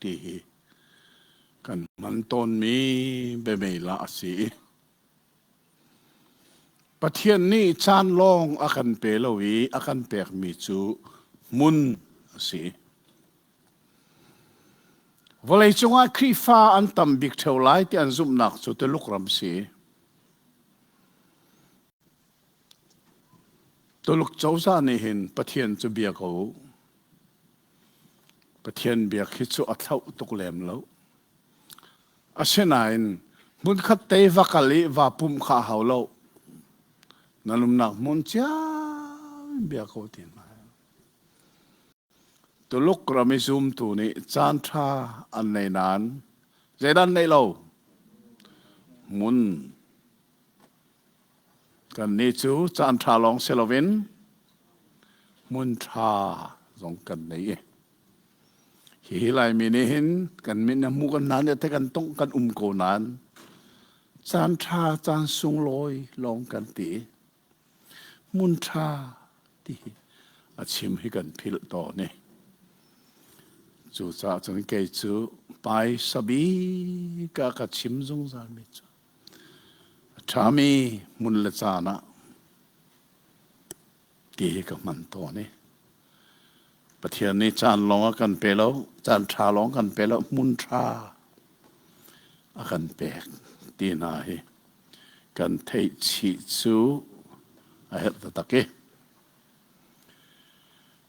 ตีกันมันต้นมีเบเมละสีประเทศนี้ชานลองอากันเปลวีอากันเปกมีจูมุนสีวันเลยจงอาครีฟ้าอันตั้มบิกเท่าไรที่อันซุ่มหนักสุดที่ลุกรำสีตัวลูกเจ้าซานี่เห็นประเทศจะเบียเขาประเทศเบียคิดสุดอัตเท่าตุกแหลมแล้วอาเช่นนั้นมุนขัดเตยวักลีว่าปุ่มข้าเขาแล้วนั่นลุมนักมุนจ้าเบียเขาเตียนมาตัวลูกเราไม่ซุ่มตัวนี้จานทราอันในนั้นใจดันในเรามุนกันนี้จูจานทราลองเซลวินมุนทราสองกันนี้ฮีไลมีนี่เห็นกันมีน้ำมูกันนั้นแต่กันต้องกันโกนั้นจานทราจานสุงลอยลองกันตีมุนทราที่อาชิมให้กันพิลต่อเนี่ยจูจ่าจนเกยจูไปสบีกะชิมจงจามิจูชามีมุนละจานะตีกับมันต่อเนี่ยประเทศนี้จานลองกันไปแล้วจานชาลองกันไปแล้วมุนทราอากันแปกตีนายกันเทชิจูอาเหตุตะเก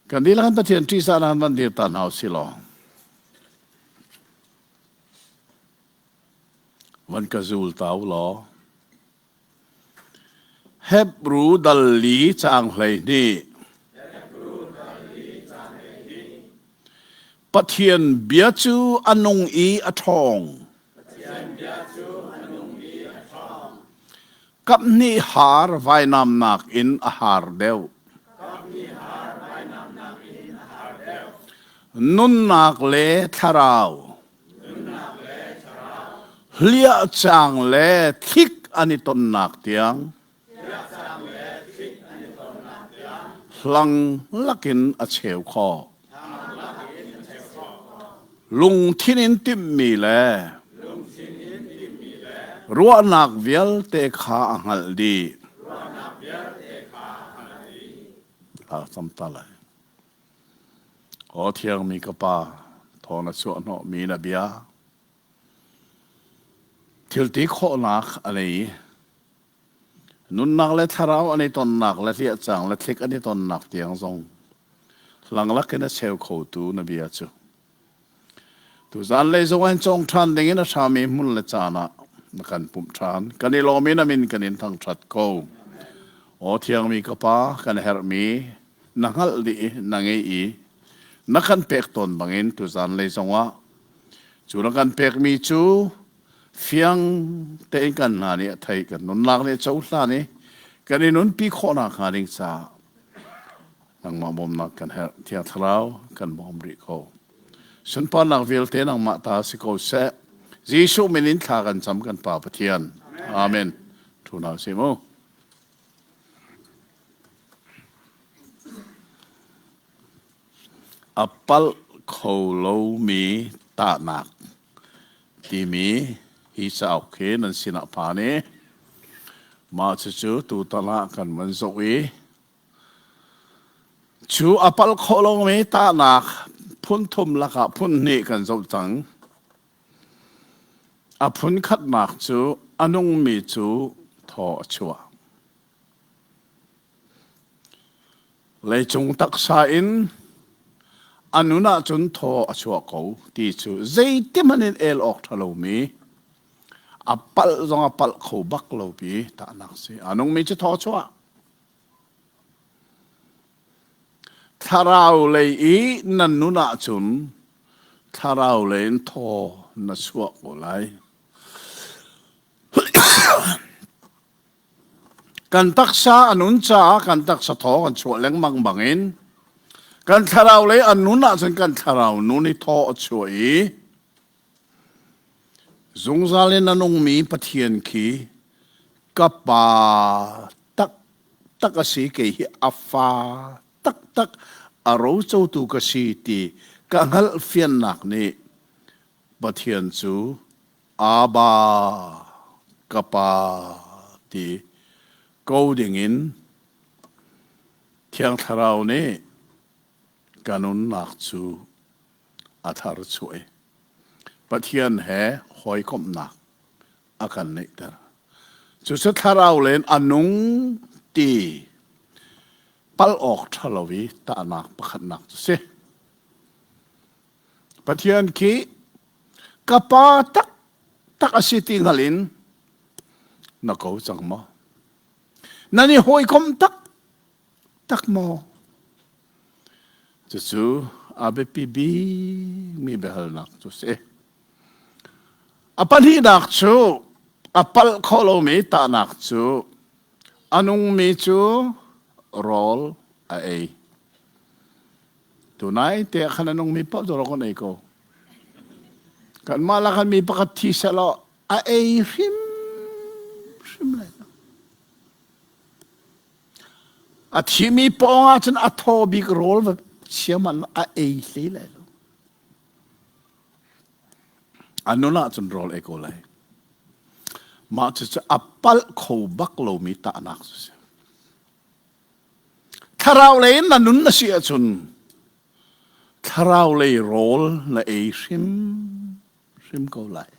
กันดีแล้วกันประเทศที่สารานวันเดียตันเอาสิลองวันกระจูลเต้าหรอเฮบรูดัลลีจางเลยนี่ปะเทียนเบียจูอนงอีอทองกับนิหารไว้นำนักอินอาหารเดวนุนนักเลทาราวเลียจางเลทิกอันนี้ต้นนักเตียงหลังลักินอเชวคอลุงที่นินติมมีแลรัวนักเวียลเตขาหัลดีสัมตาเลยโอเทียงมีกปาทอนัสวนมีนบียทิลติโคนักอะไรนุนนักและทาราวอันนี้ต้นนักและที่จังและทิกอันนี้ต้นนักเตียงทรงหลังลักกันเชลโคตูนบียจูตุจานเลยจงอันจงทันดิ่งนะชามีมุนเลจานะนักันปุ่มทานกันนี่โลมินามินกันนี่ทั้งชัดโกโอเทียงมีกปากันเฮร์มีนังฮัลดีนังเอีนักกันเป็กตนบางอินตุจานเลยจงว่าจูนักกันเป็กมีจูเฟียงเตะกันนานี่ไทยกันนุนลักเนี่ยเจ้าลานี่กันนี่นุนปีโคนักหาดิงซานังมาบ่มนักกันเฮร์เทียทราวกันบ่มริโกฉันพอนักวิลเตนังมาตาสิโกเซจีสุมินินทากันจำกันป่าปะเทียนอาเมนทูนาซิโมอัปปัลโคโลมีตานักที่มีฮิสาวเขนันสินาพานีมาจู่ตูตละกันมันสวีชูอัปปัลโคโลมีตานักพุ่นทุมละกับพุ่นนี่กันสจังอพุ่นขัดหนักจูอนุงมีจูทอชัวเลยจงตักษาอินอนุนาจุนทอชัวเขาที่จูใจที่มันเอลออกทะลุมีอัปปัลจงอัปปัลเขาบักเราบีตานักสิอนุงมีจูทอชัวทาราวเลยอีนันนุนาจุนทาราวเลยนทอนัสวะโอไลกันตักษาอนุนจ้ากันตักษาทอกันชัวเล็งมังบังอินกันทาราวเลยอนุนาจุนกันทาราวนุนิทอชัวอีจงซาเลนันงมีปะเทียนขีกับปาตักสีเกยอัฟฟาตักอารมณ์เจ้าตุกสีตีกังหัลเฟียนนักนี่ ปะเทียนจูอาบากปาตีกูดิ่งอินเที่ยงทาราวนี้กันุนนักจูอาธารช่วยปะเทียนแห่หอยคมนักอากันนี้เถอะจุดสุดทาราวเลนอนุงตีปัลออกทลวีตานักประคันนักเสปะเทียนคีกปาตักสิติงหลินนักเอาจังมานั่นนี่หอยคมตักโมจู่อาเบปีบีมีเบลนักจุเสอปันฮีนักจูอปัลโคโลมีตานักจูอนุงมีจูรอลเอตัวนายเตะขนาดนุงมีปั๊บตัวเราคนไหนก็กันมาแล้วกันมีปกติสละเอริมเลยอาที่มีปองอาจจะอัทอบิกโรลแบบเชื่อมันเอสิเลยอันนู้นอาจจะโรลเอโกเลยมาจะอัปปัลเขาบักโลมีตานักสุดถ้าเราเลยนั่นนู้นน่ะเสียจนถ้าเราเลยโรลละเอซิมก็เลย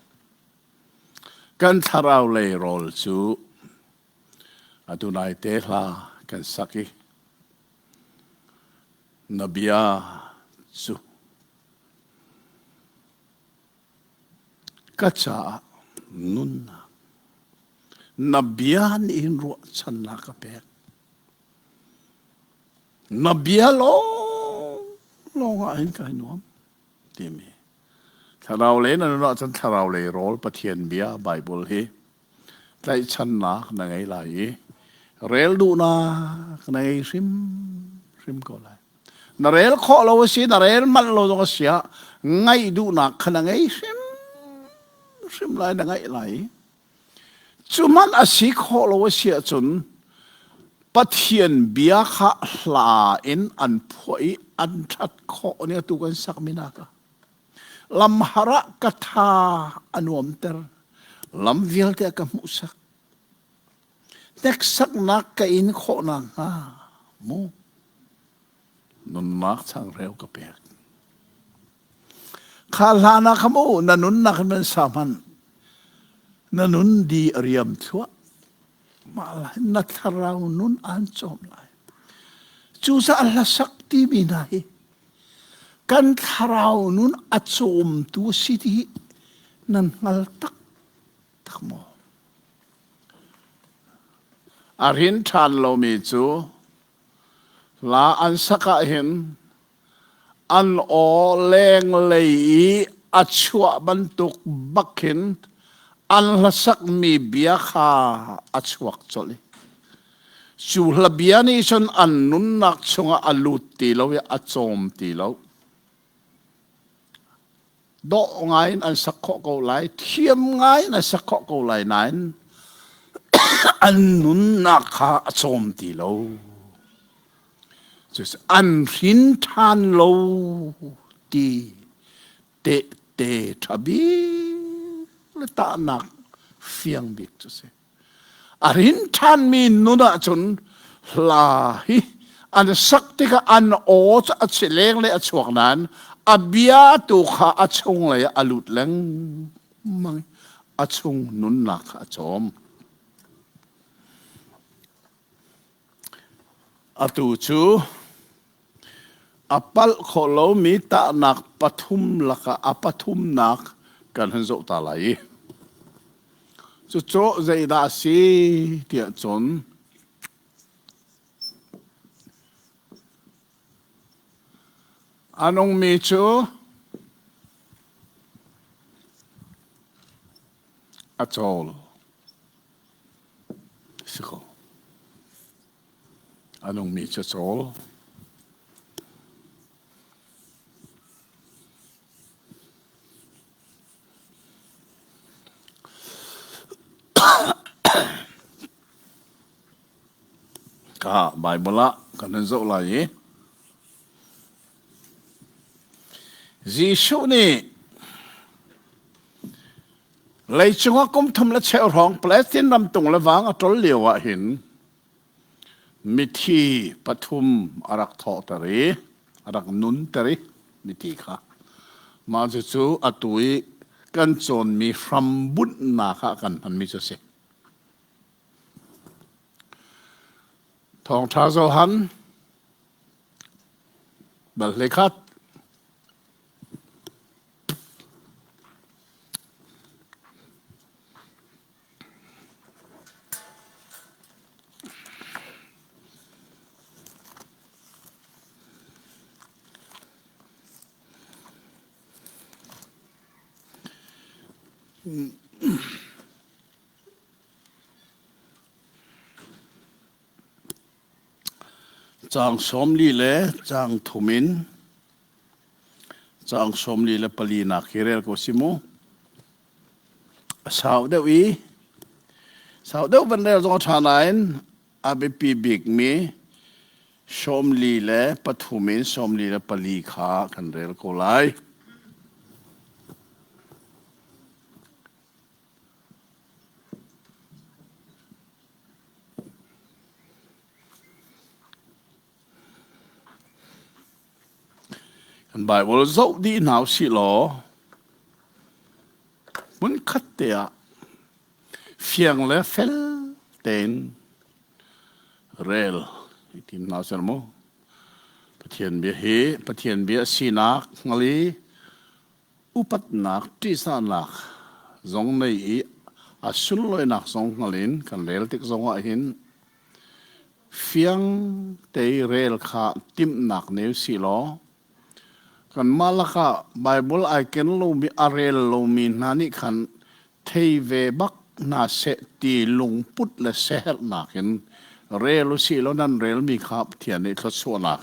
กันถ้าเราเลยโรลจูอาตุนายเตลากันสักนบียาจูกัจจานุนนบียานี่อินรัวชันนักเปกนบียาลงอะไรกันน้อมดีไหมถ้าเราเล่นนั่นเราจะถ้าเราเล่นโรลปะเทียนเบียไบเบิลเฮไล่ชันนักนั่งไงไหลเรลดูนะนั่งไงริมก็ไหลนาเรลข้อเราสินาเรลมันเราต้องเสียไงดูนักนั่งไงริมไหลนั่งไงไหลจุมันอาศัยข้อเราเสียจนปะเทียนเบียข้าลาอินอันพอยอันทัดข้อเนี่ยตุกันสักมินักลำหระกถาอันวมเตอร์ลำวิลเตะกับมุสักเด็กสักนักกับอินข้อนังมูนุนนักช่างเร็วกับเปียกข้าลานักมูนันนุนนักเป็นสามัญนันนุนดีเรียมชั่วมาลายนัทเรานุนอันจอมลายจูซาอัลลาสักตีบินัยกันทเรานุนอัดจอมตัวสิทีนันงัลตักโมอารินทันโลมิจูลาอันสักเห็นอันโอเลงเลยอัดชัวบรรทุกบักเห็นอันละสักมีเบียข้าอัดชัวจอลิจูละเบียนี่ฉันอันนุนนักชงอัลลุตีเราอัดจอมตีเราดอกไงอันสักข้อกูไลเทียมไงอันสักข้อกูไลนั้นอันนุนนักข้าอัดจอมตีเราjust อันหินทานโลตีเตทับีและตาหนักเฟียงบิกจุเสอันหินทานมีนุนจนลาฮิอันสักที่ก็อันโอจะอัดเสลงเลยอัดช่วงนั้นอเบียตุขาอัดชงเลยอัลุดเลงมังอัดชงนุนหนักอัดจอมอัตุจูอปัลโคโลมีตานักปฐุมลักอปฐุมนักกันหันโจตาไหลจุโจใจดาสีเตียจนอันองมีจูอัจอลสิโกอันองมีจูโจลก็ไบเบิลละกันนั่นจะอะไรยิชูนี่ เลยจังว่ากุมทำละเชลร้องแปลสินลำตุงละวางอัตรเลียวเห็นมิธีปฐุมอารักทอตรีอารักนุนตรีมิธีค่ะมาจู่ๆอตุยกันจนมีฟรัมบุญนาค่ะกันพันมิจะเสทองท้าโซหันบัลเลคัดจางสมลีเลจางทุมินจางสมลีเลปลีนักฮิเรลโกซิโมสาวเดวีสาวเดวันเดลจงทานายนอาเบปีบิกมีสมลีเลปทุมินสมลีเลปลีขากันเรลโกไลไบเบิลเจ้าดีหนาวสิหรอมันคัดเตียเฟียงและเฟลเตนเรลทีมนาวเซนโมประเทศเบียเฮประเทศเบียสีนักงลีอุปัตนักที่สานักจงในอาสุลอยนักจงงลินกันเรลติกจงว่าหินเฟียงเตเรลขาติมนักเนวสิหรอกันมาละค่ะไบเบิลไอเกนลูมีอาเรลลูมีนานิขันเทเวบักนาเสตีลุงพุทธและเซลนักเห็นเรลุสิแล้วนั่นเรลมีขับเทียนในทศวรรษ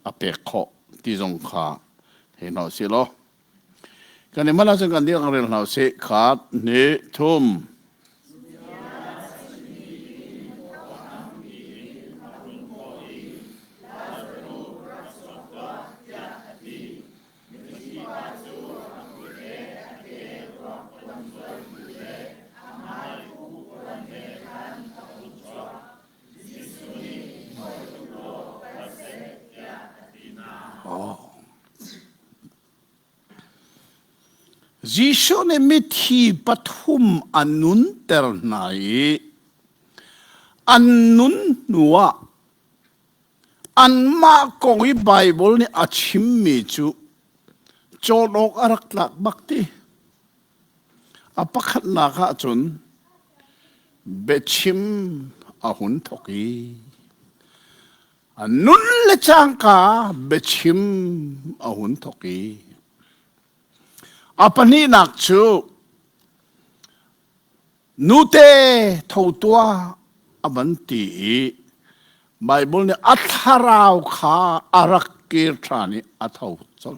อเปกโคที่จงขาเห็นเอาสิโลกันในมาลาสังกันเดียงเรลเอาเสขาดเนทุมจิชในมิธีปฐุมอนุนเตอร์ไนอันนุนนัวอันมากงไบเบิลนี่อาชิมมิจูโจโลกอารักลักบักตีอาปักขัดนาคาจุนเบชิมอาหุนทกีอันนุนเลจังกาเบชิมอาหุนทกีอาปนีนักจูนูเตทาวตัวอบันตีไบเบิลเนี่ยอัฐราวขาอารักเกิร์ทานี่อัฐาวจล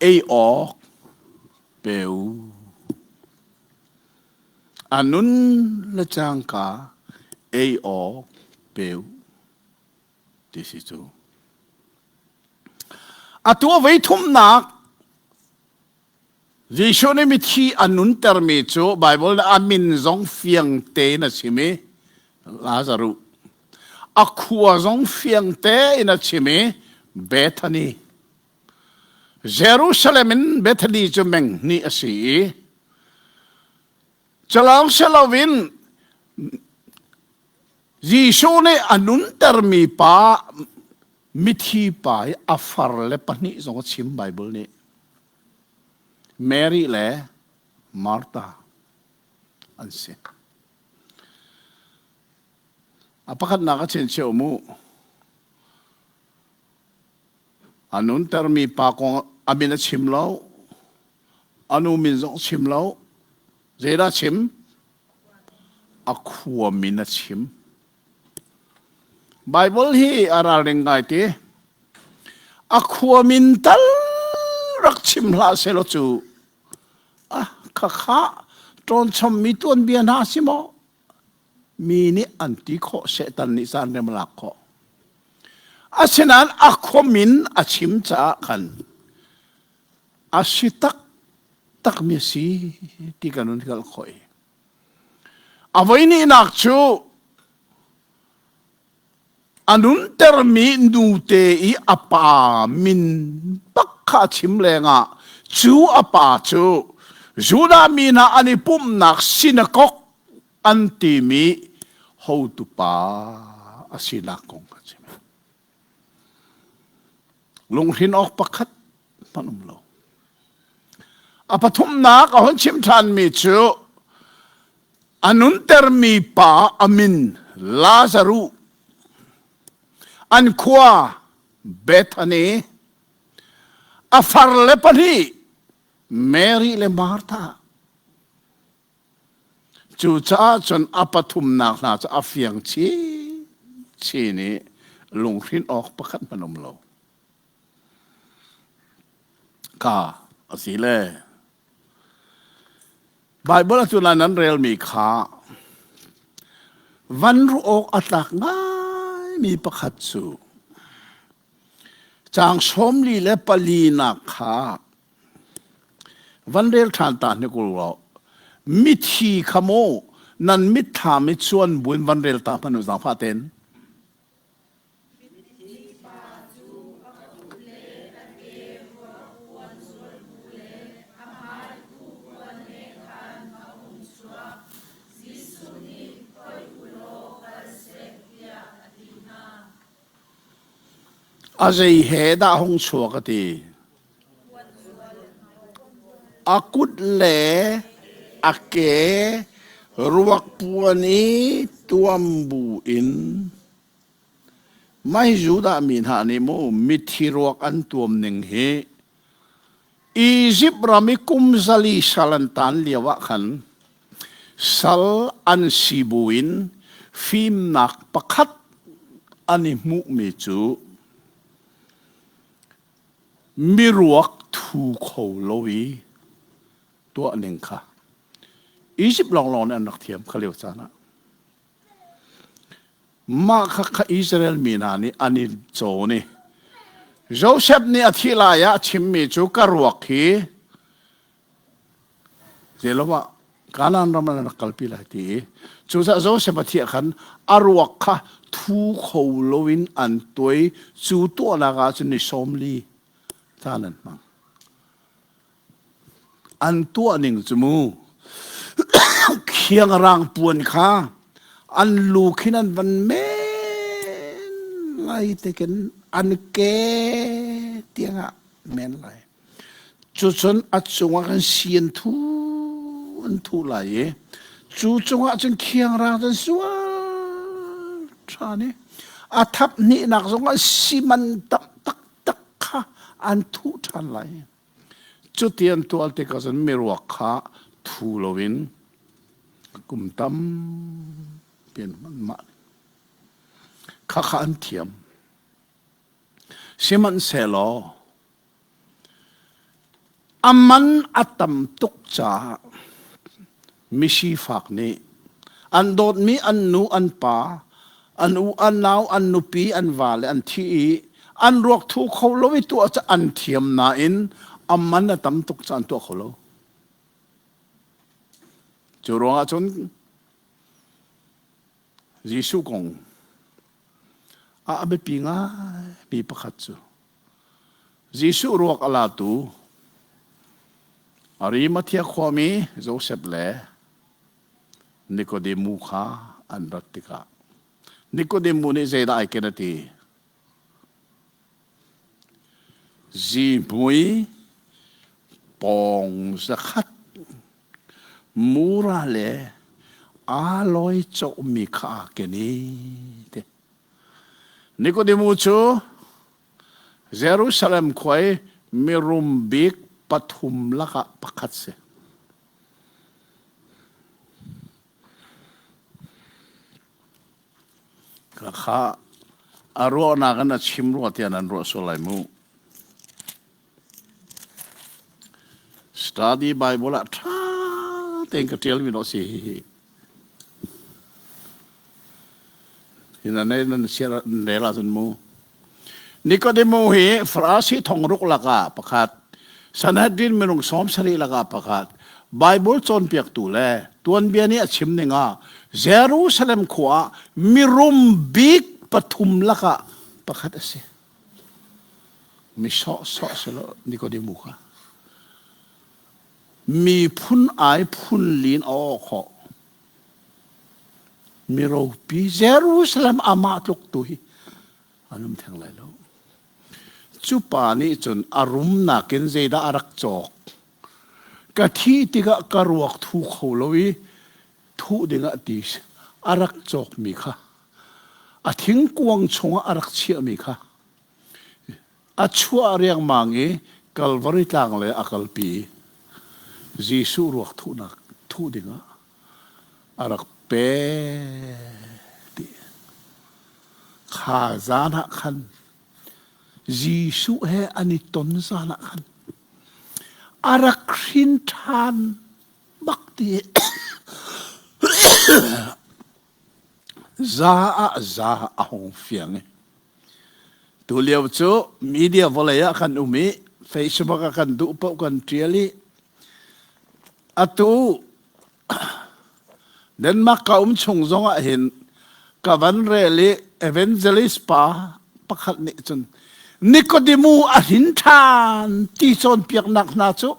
เอออกเปวอันนุนละจังกาเอออกเปวที่สิจูอัตัวไว้ทุ่มนักจิชในมิธีอนุนเตอร์มิจูไบเบิลอามินจงเฟียงเตนะชิเมลาซารุอักขัวจงเฟียงเตนะชิเมเบธานีเยรูซาเล็มเบธานีจะเมงนี่อสีจะลองเชลวินจิชในอนุนเตอร์มิปามิธีปาอัฟาร์เลปนี่จงชิมไบเบิลนี่แมรี่และมาร์ตาอันเสอาพักนักเชนเชอมูอันนู้นเตอร์มีปากของอาบินชิมแล้วอันนู้นมินจงชิมแล้วเจด้าชิมอักขัวมินชิมไบเบิลฮีอาราเรงไงตีอักขัวมินตัลรักชิมลาเซโลจูข้าตอนชมมีตัวเบียนาสิโมมีนี่อันที่ข้อเสตันนิสานเรมลักข้ออาเช่นนั้นอักขมินอาชิมจ้ากันอาชิตัก ตักมีสีที่กันนุ่นกันคอยเอาไว้นี่นักชูอันนุนเตอร์มีนูเตอีอปามินปักขาชิมเลงะชูอปาชูจูดามีนาอันนี้ปุ่มนักสินกกอันตีมีหูตุปาอสินักกงกันใช่ไหมลงหินออกปักขัดพนมโลอปทุมนักเอาชิมทันมีชูอันนุนเตอร์มีปาอามินลาซารูอันขวาเบธานีอาฟาร์เลปนีเมรีเลมาร์ธาจูจ้าจนอาปทุมนักนาจะอาฟียงชีนี่ลงหินออกประคันพนมโลกาสิเล่ไบเบิลจุลานั้นเรลมีขาวันรู้อกอัตากง่ายมีประคัตสูจางสมลีและปลีนักขาวันเรลทานตาเนี่ยกูรู้มิธีขโมนันมิถามิชวนบุญวันเรลตาพนุสังพาเตนอาศัยเหตุหงชัวกติอากุดเล่อาเกรวกปวนีตัวมบูอินไม่จูดามินหานิโมมิทิรวกอันตัวมหนึ่งเฮอียิปต์รามิคุมซาลีสัลันตันเลียวะขันสัลอันซีบูอินฟิมนักประคัดอันนิมุมิจูมีรวกทูโคโลวีตัวหนึ่งค่ะอียิปต์ลองเนี่ยนักเทียมเขาเรียกว่านะมาค่ะอิสราเอลมีนานี่อันนี้โจนี่โจเซฟนี่อธิลายะชิมมีจูกรวกฮีเจลว่าการนั้นเรามันนักกลปีละทีจูจะโจเซฟอธิขันอรวกค่ะทูโคโลวินอันตัวจูตัวนักอาจนิสมลีท่านั้นมั้งอันตัวหนึ่งจมูเคียงรังปวนข้าอันลูกนั้นวันเมนไล่แต่กันอันเกเตียงอ่ะเมนไล่จุดจนอัดจงว่ากันเสียนทูอันทูไล่จุดจงว่าจนเคียงรังจนสวท่านี้อาทับนี่นักจงว่าสิมันตักข้าอันทูท่านไล่จุดเตียนตัวเตกัสันมีรวกขาทูโลวินกุมตั้มเปลี่ยนมันมาข้าอันเทียมสิมันเสลออามันอัตมตุกจ่ามิชีฟักนี้อันโดดมีอันนูอันป่าอันอูอันนาวอันนุปีอันวาเลอันทีอันรวกทูเขาโลวิตัวจะอันเทียมนาอินอามันอัตมตุกจ่าตัวเขาโลจูรองอาจนยิสุกงอาเบปิงามีประคัตจูยิสุรวกอลาตูอาริมาเทียขวามีโจเซฟเล่นิโคเดมูคาอันรัตติกานิโคเดมูนี่เจดาไอเกนตีจีมุยปองสะขัดมูราเลอาลอยโจมีข้าเกนีเดนิโคเดมูชูเยรูซาเล็มคอยมีรุมบิกปฐุมละกะประคัตเสข้าอารวนากันชิมรัวเทียนันรัวสุไลมูstudy Bible at think tell me no see in a name share nela sun mu Nicodemus he frasi thong ruk laka pakhat Sanhedrin menung som sari laga pakat Bible chon piak tu le tuan bia ni achim ninga Jerusalem khwa mirum big pathum laka pakat ase mi so selo Nicodemus ka mi phun ai phun lin o kho mi ro pi Jerusalem ama tluk tu hi anum thang lai lo chu pa ni chun arum na ken zeida arak chok ka thi tiga karuak thu kholowi thu dinga ti arak chok mi kha a thing kuang chunga arak chia mi kha a chua riang mangi kalvari tang le akal pi Jisu ruak thu na thu dinga arak pe ti kha zana khan Jisu he ani ton zana khan arak rin than bakti za a hong fiang tu liao chu media volaya kan umi Facebook kan du po kan triali atu Denmark ka chung zonga hin kavan reli evangelist pa pakhat ni chun Nicodemus a hin than ti chon piak nak na chu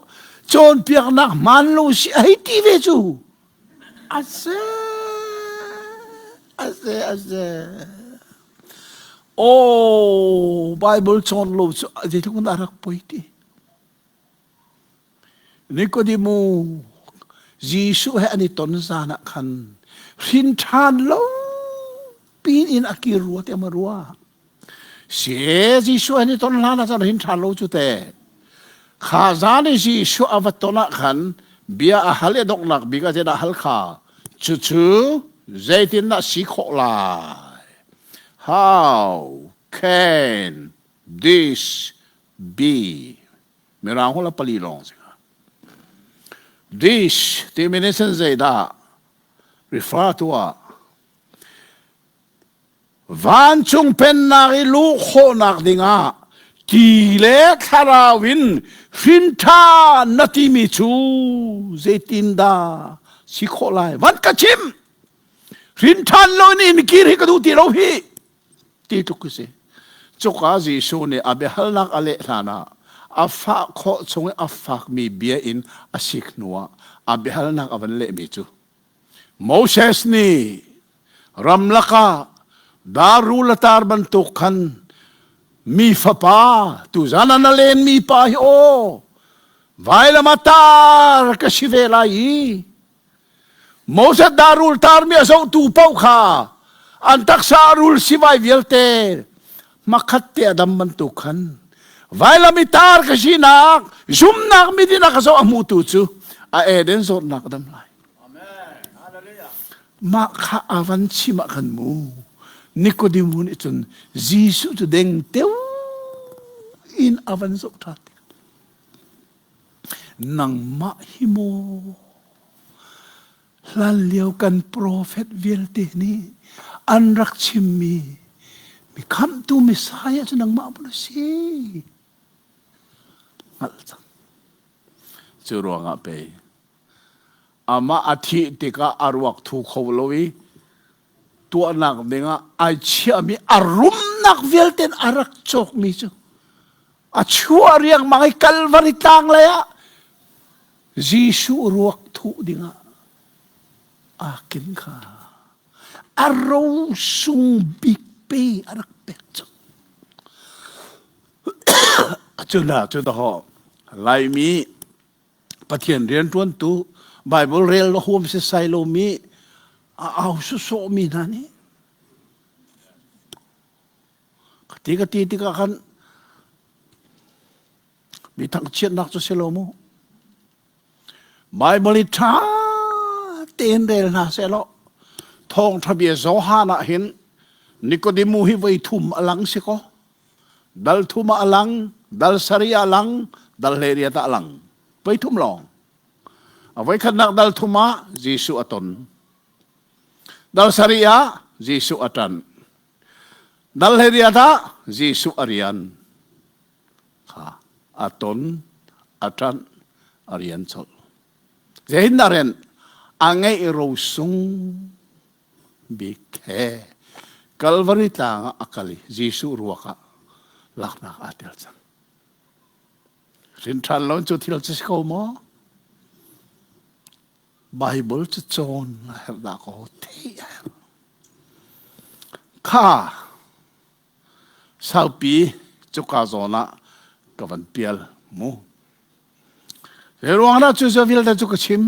chon piak nak man lo si ai ti ve chu ase oh Bible chon lo chu je tu na rak poiti Nicodemus Jisu he ani ton sana khan hin than lo pin in akirua te marua sie Jisu ani ton lana san hin than lo chu te khazani Jisu avatona khan bia a hale dok nak biga je na hal kha chu chu zaitin na si kho lai how can this be merang hola palilong this termination zaida refer to a van chung pen nari lu kho nak dinga ti le kharawin finta nati mi chu zaitin da si kho lai van ka chim fintan lo ni kir hi ka du ti ro hi ti tu ku se choka ji so ne abe hal nak ale thana afa kho chung afak mi bia in asik nuwa abe hal nak avan le mi chu Moses ni ramlaka darul tar ban tu khan mi fapa tu zana na len mi pa hi o vaila matar ka shivela yi Moses darul tar mi aso tu pau kha antak sarul sivai velte makhatte adam ban tu khan vaila mitar ka sinak zum nak mi din ka so amu tu chu a eden so nak dam lai amen hallelujah ma kha avan chi ma kan mu Nicodemus ni chun Jisu tu deng teu in avan so that nang ma himo lan liao kan prophet velte ni anrak chimmi mi kam tu Messiah chu nang ma bu si alta chu ronga pe ama athi tika arwak thu khowlowi tu anak denga ai chia mi arum nak velten arak chok mi chu a chua riang mangai kalvari tang la ya Jisu ruak thu dinga akin kha aro sung big pe arak pek chu achuna chu da ho lai mi pathian rian tuan tu Bible rel lo hom se sai lo mi au su so mi na ni katika kan mi thang chiat nak cho selo mo Bible tha ten rel na selo thong thabia zo ha na hin Nicodemus hi vai thum alang se ko dal thuma alang dal saria alang dal heria ta alang vai thum long avai khanak dal thuma Jisu aton dal saria Jisu atan dal heria ta Jisu arian ha aton อาจารย์อารียนชลเจนนาเรนอังเอโรซุงบิเคกัลวาริตางอักลิจิสุรัวกะลักนักอาเดลจังสินทันล้นจุดที่เราจะสกอมอไบเบิลจะจนเฮลดาโกเทียข้าสาวปีจุกาโซนะกับวันเปียลมูเรื่องนั้นจุดจะวิลเดจุกชิม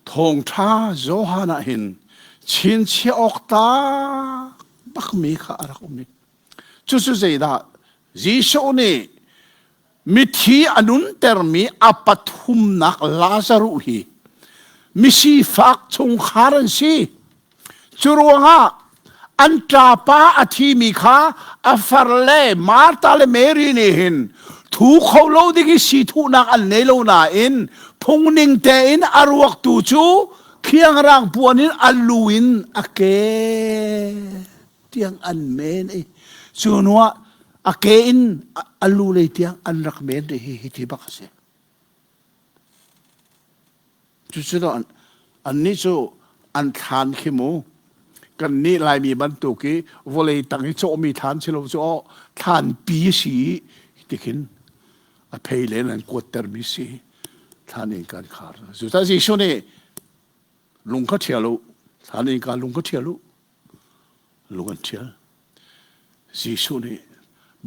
ทงท่าโจฮานะหินชินเชียออกตาบักมีข้ารักอุมิจุดจะได้จีโชนี่มิทีอนุนเตอร์มีอปัตุมนักลาซารุฮีมิชีฟักชงคารันซีจุรวงะอันตราปาอธิมิคาอัฟาร์เลมาร์ตาเลเมรีนีหินถูกเขาโลดิกิสิทุนักอันเนโลนาอินพงนิงเตอินอารวกตูจูเคียงร่างปวนินอัลลูอินอเกเตียงอันเมนจูนัวอเกอินอัลลูเลยเตียงอันรักเมนที่ฮิติบักเสจุดสุดอันนี้จูอันทานขิมูกันนี่ลายมีบรรทุกีวอลเลยตั้งโจมีทานเชลโจทานปีสีที่ขินอภัยเลนันกวดเตอร์มิสีทานเองการขาดสุดท้ายสิชนี่ลุงก็เที่ยวลุทานเองการลุงก็เที่ยวลุงกันเที่ยวสิชนี่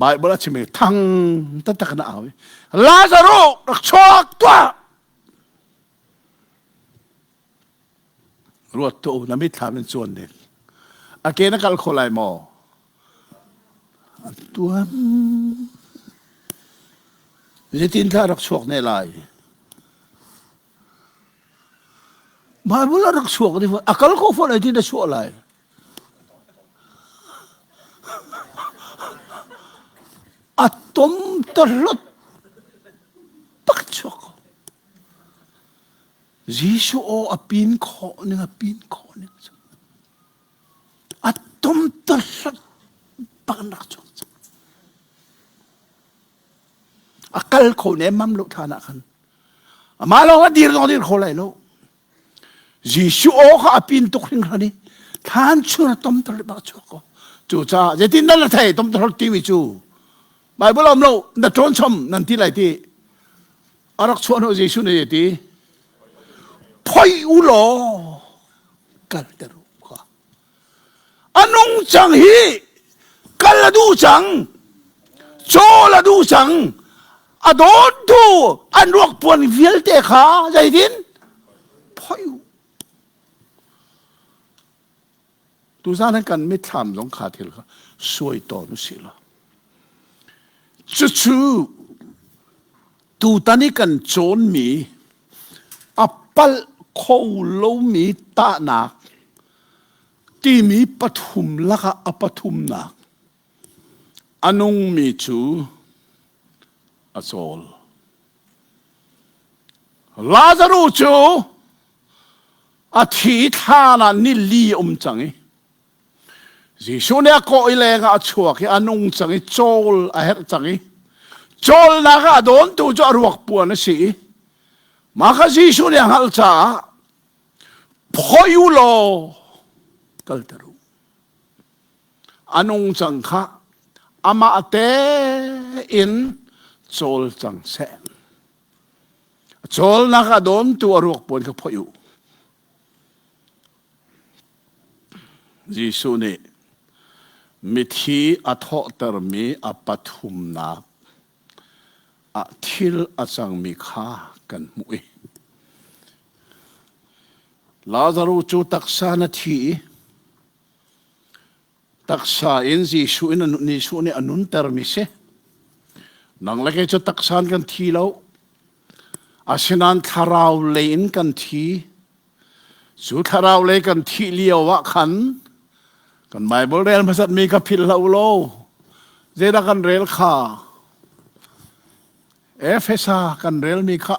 บายบลาชิเมทั้งตั้งแต่กันเอาลาซารุรักชอกตัวรวดตัวน้ำมิตรทำเป็นส่วนเด็กอาเกนักการโคไลมอตัวจะตินท่ารักชวกในลายบายบุลรักชวกนี่ว่าอาการเขาฟังอะไรที่จะชวกอะไรอัตตมตลอดปักชวกจีชูโออปินขอเนี่ยปินขอเนี่ยอัตตมตลอดปักนักชวกอาการเขาเนี่ยมั่มลุกฐานะกันมาลองว่าดีเราดีเขาเลยลูกจีชูโอเขาอปินตุกหิงนี่ท่านชูนะตมตลอดปักชวกจูจ้าจะทิ้งนั่นละไทยตมตลอดทีวิจูบายบุลอมเราดัดโจนชมนั่นที่ไรที่อารักชวนเอาจีชูเนี่ยที่พอยอุโลกัลเตรุข้าอันนงจังฮีกัลลดูจังโจลดูจังอดอนดูอันรวกปวนวิลเตข้าใจดินพอยตูซานันกันไม่ทำสงขาที่ละสวยต่อนุสิละจู่ตูตานี่กันโจนมีอัปปัลเขาโลมีตาหนักที่มีปฐุมละก็อปฐุมหนักอันงมีจูอโซลลาซารุจูอธิฐานานิลีจังจีชูเนี่ยก็อีเลงอาชัวกอันงจังโจลอาเฮจังโจลนักโดนตูจะรวกปวนสิมาคจีชูเนี่ยฮัลจ้าพอยุโลกัลตรุอันงจังข้าอามาเตอินโจลจังเซนโจลนักโดนตัวรวกปวนกับพอยุจีชูเนี่ยมิธีอัทอตร์มีอปัทุมนักอาทิลอาจังมีข้ากันมุยลาซารุจูตักษานาทีตักษาอินจีชูอินนิชูเนอนุนเตอร์มิเซนังเล็กจูตักษานกันทีแล้วอาชนันทาราวเลนกันทีจูทาราวเลกันทีเลียววะขันกันไบเบิลเรียนภาษามีกับพิลลาโลเจดักันเรลข้าเอฟเอสากันเรลมีข้า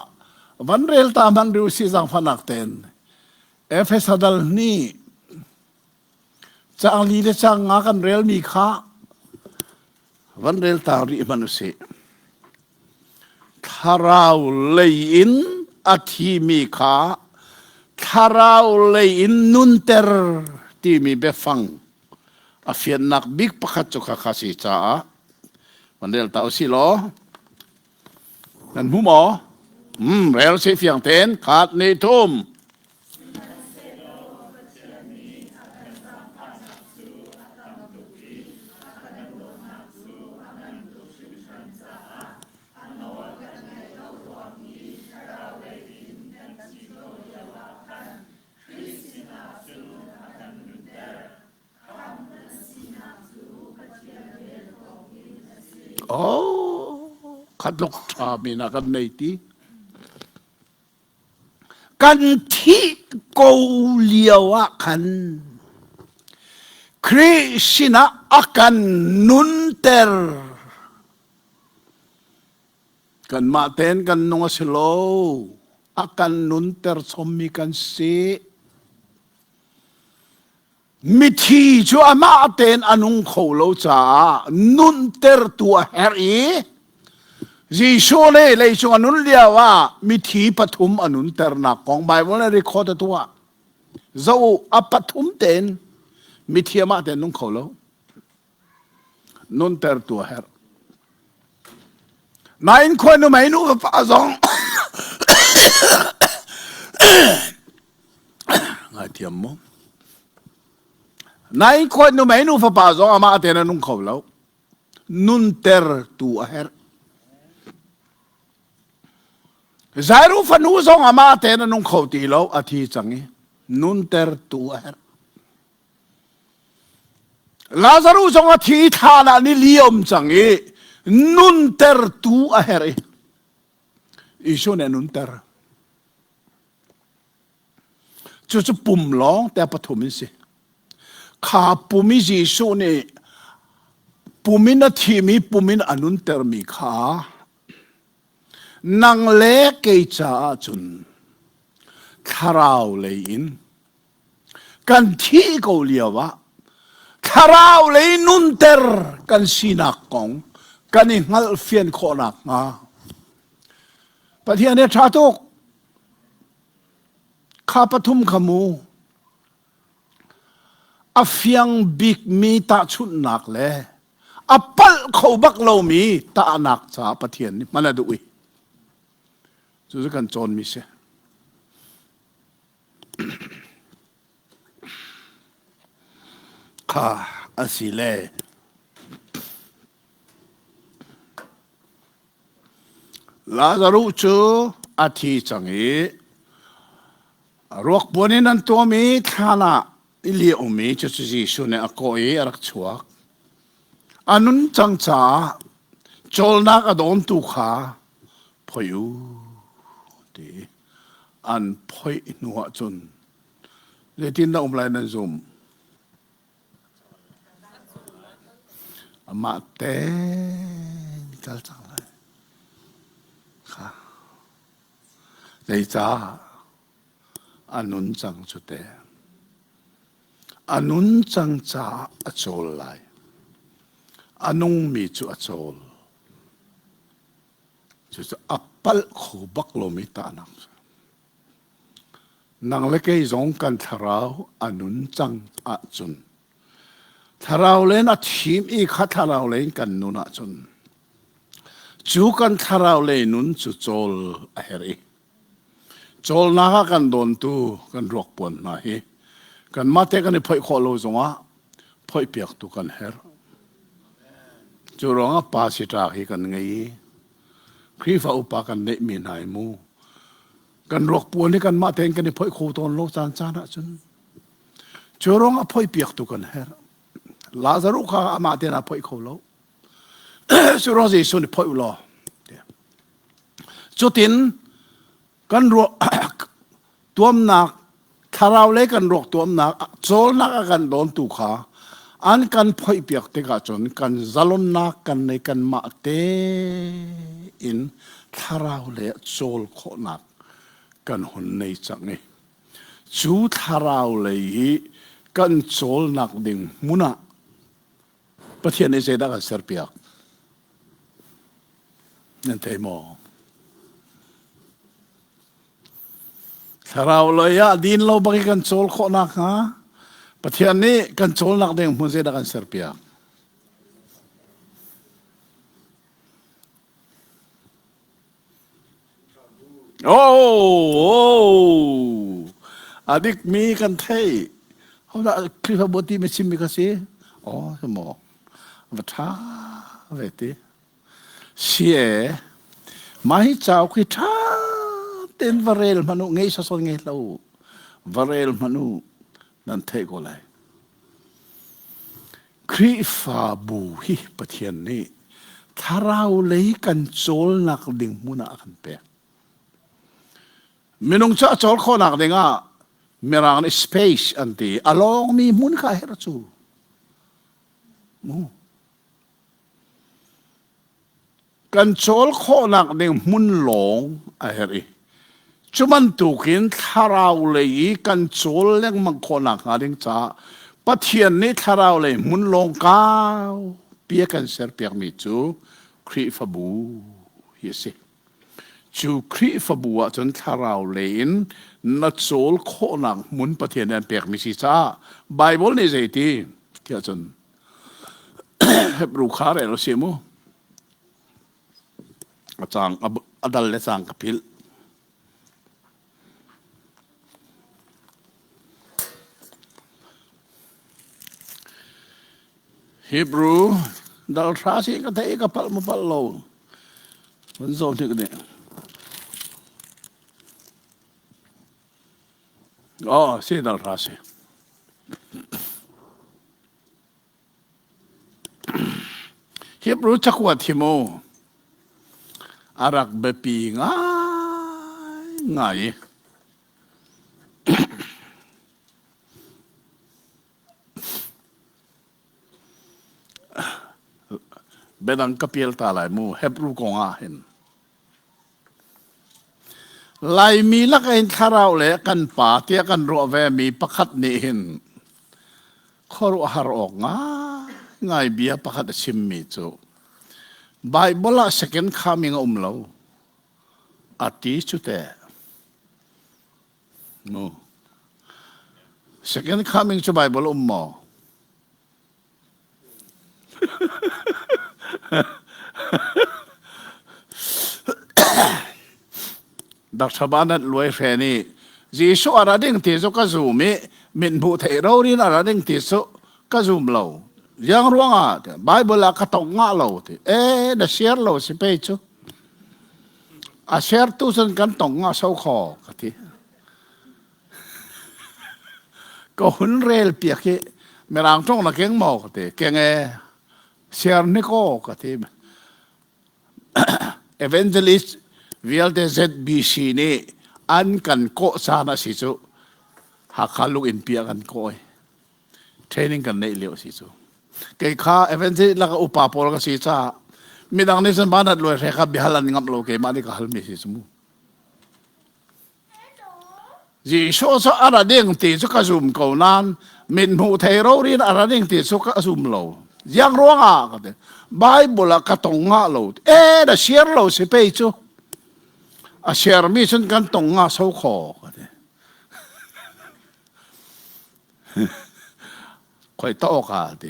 วันเรลตามันดูสิจังฟันักเต็นเอฟเอสาดัลนี่จะอังลีเดจังงากันเรลมีข้าวันเรลตารีมันอุสิ ทาราวเลยอินอาทิมีขาทาราวเลยอินนุนเตอร์ที่มีเบฟังอาเฟียนนักบิ๊กประคัตจุกข้าสิจ้าวันเดียวตาสิโลนั่นหูหมอเรลสิเฟียงเทนขาดในทุ่มโอ้ขัดลูกชามีนักันในที่กันที่เกาเลียวกันคริสนาอากันนุนเตอร์กันมาเต้นกันนงสโลอากันนุนเตอร์สมีกันเสมิทีชัวมาเต้นอนุงโคโลจ้านุนเตอร์ตัวเฮรีจีโชเล่เลยชวนุนเลียว่ามิทีปฐุมอนุนเตอร์นักของไบเบิลเรคคอร์ดตัวเจ้าอปฐุมเต้นมิทีมาเต้นนุงโคโลนุนเตอร์ตัวเฮรนายคนนู้นไม่นู้ฟ้าซองไงเทียมมั้งนายคนนู้นไม่นู้ฟ้าซองอามาเต้นนุงโคโลนุนเตอร์ตัวเฮรใจรู้ฟันหูซองอามาเตนนุ่งเขาตีแล้วอาทิจังงี้นุนเตอร์ตัวเฮรลาซารุซองอาทิฐานะนี่เลี้ยมจังงี้นุนเตอร์ตัวเฮรอิชวนนุนเตอร์จะปุ่มล้องแต่ปฐมิสิข้าปุ่มิจิชวนเนี่ยปุ่มินาทีมีปุ่มินอนุนเตอร์มีข้านังเล็กเกจ้าจุนทาราวเลยอินกันที่เกาหลีวะทาราวเลยนุนเตอร์กันสีนักกงกันอิงัลเฟียนโคนักมาปะเทียนเนี่ยชาตุกข้าปทุมขมูอาเฟียงบิกมีตาชุดหนักเลยอัปเปิลเขาบักเรามีตาหนักสาปะเทียนนี่มันดูอีจะกันโจนมิเสข้าอาศิเลลาซารุจูอาทิจังเอรวกบนนั้นตัวมีฐานะอิเลียอุมีจะจีชุนเออโกเอรักชัวอันนั้นจังจ้าโจลนักอดอนตุขาพยูอันพอยนัวจนเลยที่นั่งไลน์นั่นซุ่มมาเต้นจัลจังเลยค่ะเลยจ้าอันนุนจังจุดเตอันนุนจังจ้าอโจลไลอันนุงมีจุอโจลจุดอัปเปิลคูบักโลมิตานังนังเล็กยงกันทาราวอนุนจังอาจุนทาราวเลนอาทีมอีขัดทาราวเลนกันนุนอาจุนจูกันทาราวเลนุนจุโจลเฮรีโจลนากันโดนตูกันรวกปนนะฮีกันมาเตกันพอยขอโลจงวะพอยเปียกตุกันเฮรจูรองปาสิตาฮีกันไงครีฟ้าอุปากันเนมีนายมูกันรกปวนนี่กันมาเตงกันนี่พ่อยโคตรโลกจานจานะจนจรองอพ่อยเปียกตุกันเฮรลาซารุข้ามาเตนะพ่อยโคโลจรองสิสุนพ่อยอุลอจุดทินกันรกตัวมนักทาราวเล็กกันรกตัวมนักโจลนักกันโดนตุขาอันกันพ่อยเปียกเตกาจนกันซาลอนนักกันในกันมาเตอินทาราวเล็กโจลโคนักกันหนในจังไงจูทาราวเลยกันโจลนักดิ่งมุนะประเทศในเจด้ากันเซอร์เปียกนั่นเทมอ ถ้าเราเลยอะดินเราบางกันโจลโคนักฮะประเทศนี้กันโจลนักเด้งมุนเสดกันเสือเปียกโอ้adik mi kan theiเขาได้คลิปบทีไม่ชิมมีกสิอ๋อสมองวัฒน์เวทีเสียไม่เจ้าคิดท่าเต้นวาเรลมนุษย์ไงสักส่วนไงเราวาเรลมนุษย์นั่นเทก็เลยคริฟาบูฮิประเทศนี้ถ้าเราเลยกันโจลนักดิ่งมุนากันเปะไม่นุ่งจะโจลข้อนักดิ่งอ่ะมีรางใน space อันที่อารมณ์มีมุนข้าเฮรจูกันโจลข้อนักดิ่งมุนหลงไอ้เฮรีจุมันตุกินถ้าเราเลยกันโจลเลี้ยงมังข้อนักดิ่งจ้าประเทศนี้ถ้าเราเลยมุนหลงก้าวเปียกันเสียเปียกมิจูคริฟบูเยสิจูคริฟบัวจนถ้าเราเล่นนัดโจลโคนังมุนประเทศนั้นเปียกมิสิจ้าไบเบิลนี่ใจที่เกี่ยวจนเห็บรูขาเรเราเสียมูอาจารย์อดัลเลสังกพิลฮิบรูดัลทราสิก็เทกับพัลมุพัลโลมันโซนที่กันเนี่ยอ๋อสิดัลทราสิฮิบรูจักวัดทิโมอารักเบปีง่ายง่ายเบดังกพิลตาลายมูเฮบรูกงอาเห็นลายมีลักเห็นคาราเลกันป่าเตียกันรัวเวมีประคัดนี่เห็นขอรู้หารออกง่ายเบียประคัดชิมมีจูไบเบิลละ second coming เราอาทิตย์ชุดเตะโน่ second coming ชุดไบเบิลมอดักชาวบ้านนั้นรวยแฟนี่จีสุอาราดิ่งที่สุกซูมิมินผู้ไทยเรานี่อาราดิ่งที่สุกซูมเรายังร้องอ่ะไบเบิลก็ต้องงาเราที่เดเชียร์เราสิไปจูอาเชียร์ตุสันกันต้องงาเสาคอกะที่ก็หุ่นเรลเปียกที่เมื่อรังตรงนักเก่งหมอกที่เก่งเชียร์นี่ก็กะที่evangelist วิลเดเซดบีซีนี่อันกันโกสานาสิจูหักขาลูกอินเปียกันโกยเทรนนิ่งกันในเลี้ยวสิจูเกี่ยข้าเอเวนต์ลักอุปาปอลกันสิจ้ามีดังนี้สันบ้านนัดรวยเรขับบิฮัลันงับโลเกมานี่ก็ฮัลมิสิสมูจีโชซาอาราเด้งตีสุกซุมเกานันมินหูเทโรรินอาราเด้งตีสุกซุมโลยังร้องอ่ะกันเดไบเบิลก็ต้องงาโลเดเชียร์โลสิไปจูอาเชียร์มีฉันกันต้องงาเสาคอกันเดคอยโตกันเด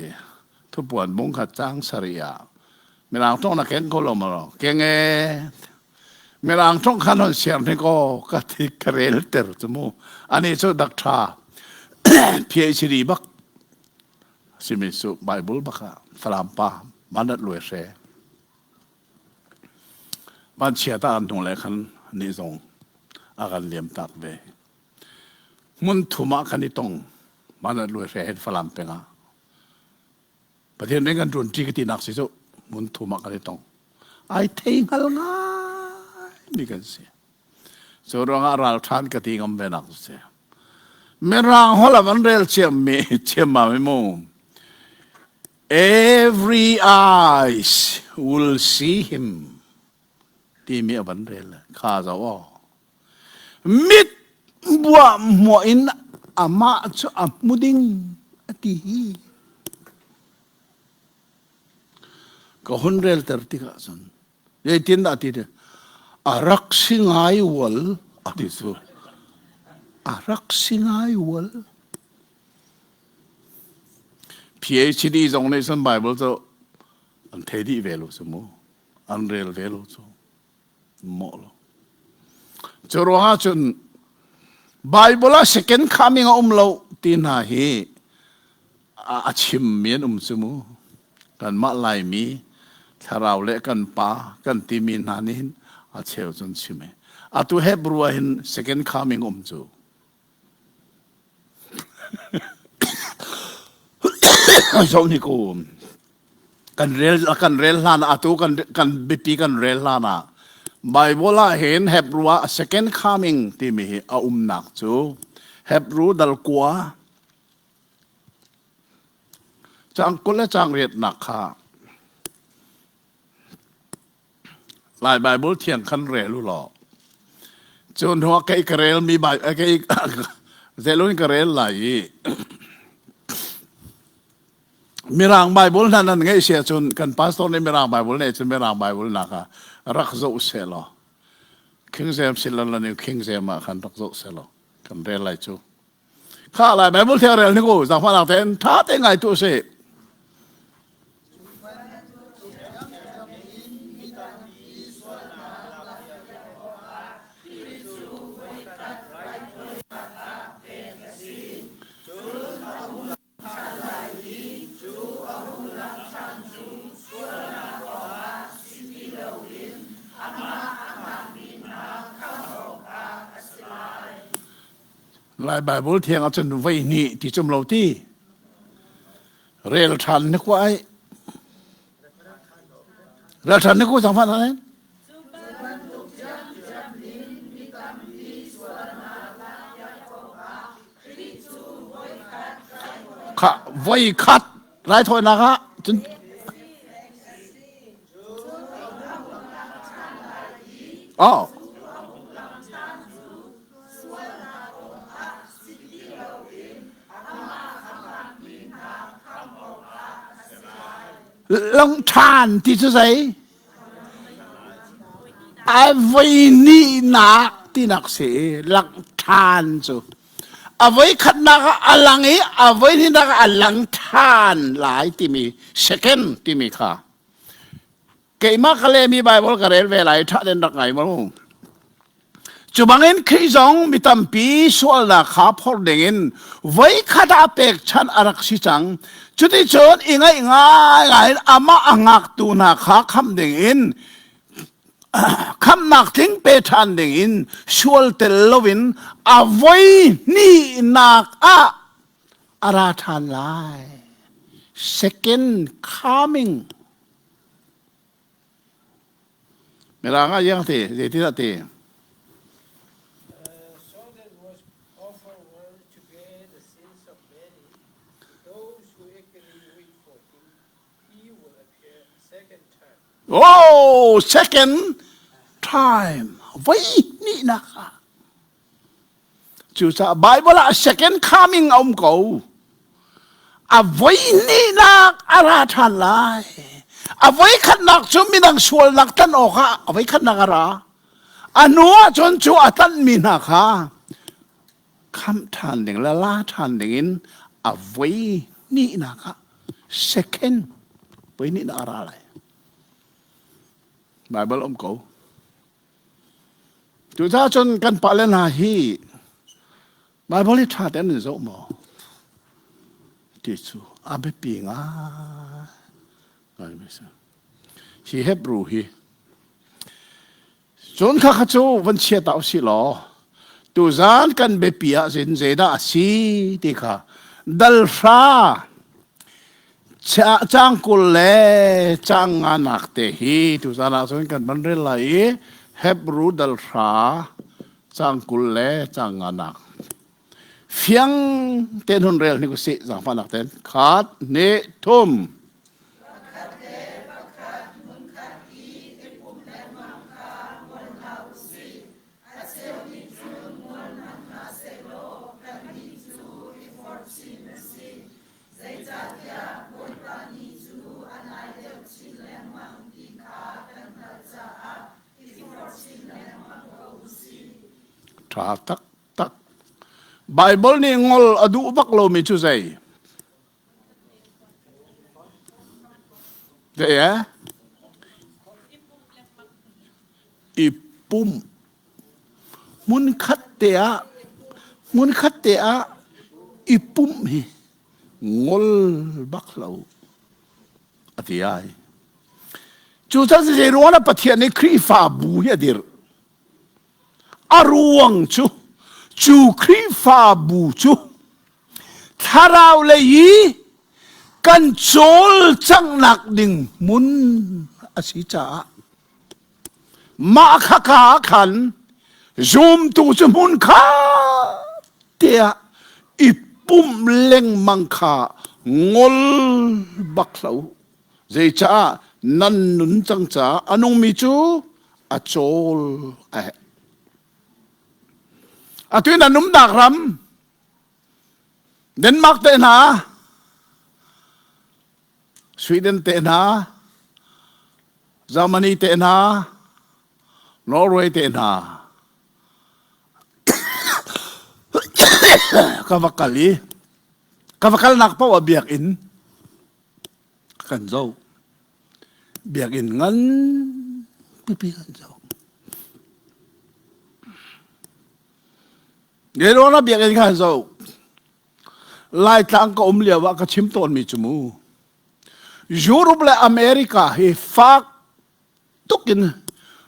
ทุบปวนมุงขัดจังสริยาเมื่อหลังต้องนักเก่งก็ลงมาหรอกเก่งเมื่อหลังต้องขันเสียงนี่ก็กติกเรลเตอร์จมูอันนี้สุดดักทราPhD บักสิมิสุไบเบิลบักฝรั่งป้ามันนัดรวยเสมันเชียร์ตาอันตรงเลยคันนี่ส่งอาการเลี้ยมตักเวมุนทุมาคันนี่ตรงมันนัดรวยเสเห็นฝรั่งเป็นอ่ะประเทศนี้กันรุนจีกตีนักสิสุมุนทุมาคันนี่ตรงไอ้เทิงฮัลง่ายมีกันเสียส่วนเราเราทานกติงอมเป็นนักเสียเมื่อเราหัวละมันเรียลเชื่อมมีเชื่อมมาไม่มุ่ง every eyes will see him ที่มีอันเรียลข้าจะว่ามิดบัวมัวอินอามาจะอามุดิงที่ก็หุ่นเรียลเตอร์ติกาสันยัยตินดาติเดอารักสิงไอวอลอติสุ arak singai wal PhD dòng này xem Bible cho anh thấy đi về luôn số anh real về luôn số mỏ lo cho rồi ha chun Bible là second coming lâu tin ha hi chim miền số kan ma lai mi tharau le kan pa kan timin hanin cheu chun chime tu Hebrew hin second coming chu so ni ko kan rel lana atu kan bipi kan rel lana Bible la hen Hebrew second coming ti mi nak chu Hebrew dal kwa chang ko la chang riet nak kha lai Bible thiang kan rel lu lo chun ho kai karel mi bai kai zelun karel lai mirang Bible nan ngai sia chun kan pastor ne mirang Bible ne chun mirang Bible na ka rak zo selo king zem silan la ne king zem ma kan rak zo selo kan re lai chu kha lai Bible theo rel ni ko za pha la ten tha te ngai tu se lại Bible thiêng ở trên vây nị thì trong lâu ti rel than nước quái rel than nước quái chẳng phải là khá vây khát lại thôi na khá oh long than thì chứ gì ai vây ni nạc thì nạc sẽ long than chứ à với khát nạc alang ấy à với ni nạc alang than lại thì mi second thì mi khá cái mà cái này mi Bible cái này về lại thắt đến đặc ngày mà luôn chú bằng in khi giống mi tâm pi sual na khá phổ đến với khát apek chan arak si chang chú đi chọn ingai ngai ama angak tu na khá kham đến kham nak thing pe than đến sual tel lovin avoid ni nak ara than lai second coming mera nga yang te je ti te oh second time vậy ni na chú sa Bible là second coming ông cậu vậy ni na ara than lai với khát nạc chú mình đang sual nạc tan o ha với khát nạc ara anua chon chú atan min ha kha kham than ding la than ding với ni na kha second với ni na ara lai Bible ông cậu chú ta chon kan pa lên ha hi Bible li tha ten zo mo ti chu abe pi nga hi Hebrew hi chon kha kha chu van chia tao si lo tu zan kan be pia zin zeda si ti kha dal fra chang kul le chang anak te hi tu zan chon kan ban re lai Hebrew dal fra chang kul le chang anak phiang ten hun rel ni ko si zang fa nak ten khat ne thum tra tak tak Bible ni ngol adu bak lo mi chu zai de ya ipum mun khat te a ipum hi ngol bak lo ati ai chu cha se ro na pathian ni khri fa bu ya dir aruang chu khri fa bu chu tharau le yi kan chol chang nak ding mun asi cha ma kha khan zoom tu chu mun kha tia ipum leng mang kha ngol bak lo zai cha nan nun chang cha anong mi chu a chol a tu na num dak ram Denmark te na Sweden te na Germany te na Norway te na kavakal nak pa wa biak in kan zo biak in ngan pipi kan zo Gero na biak in kan zo lai tang ka umlia wa ka chim ton mi chumu Europe le America he fak tukin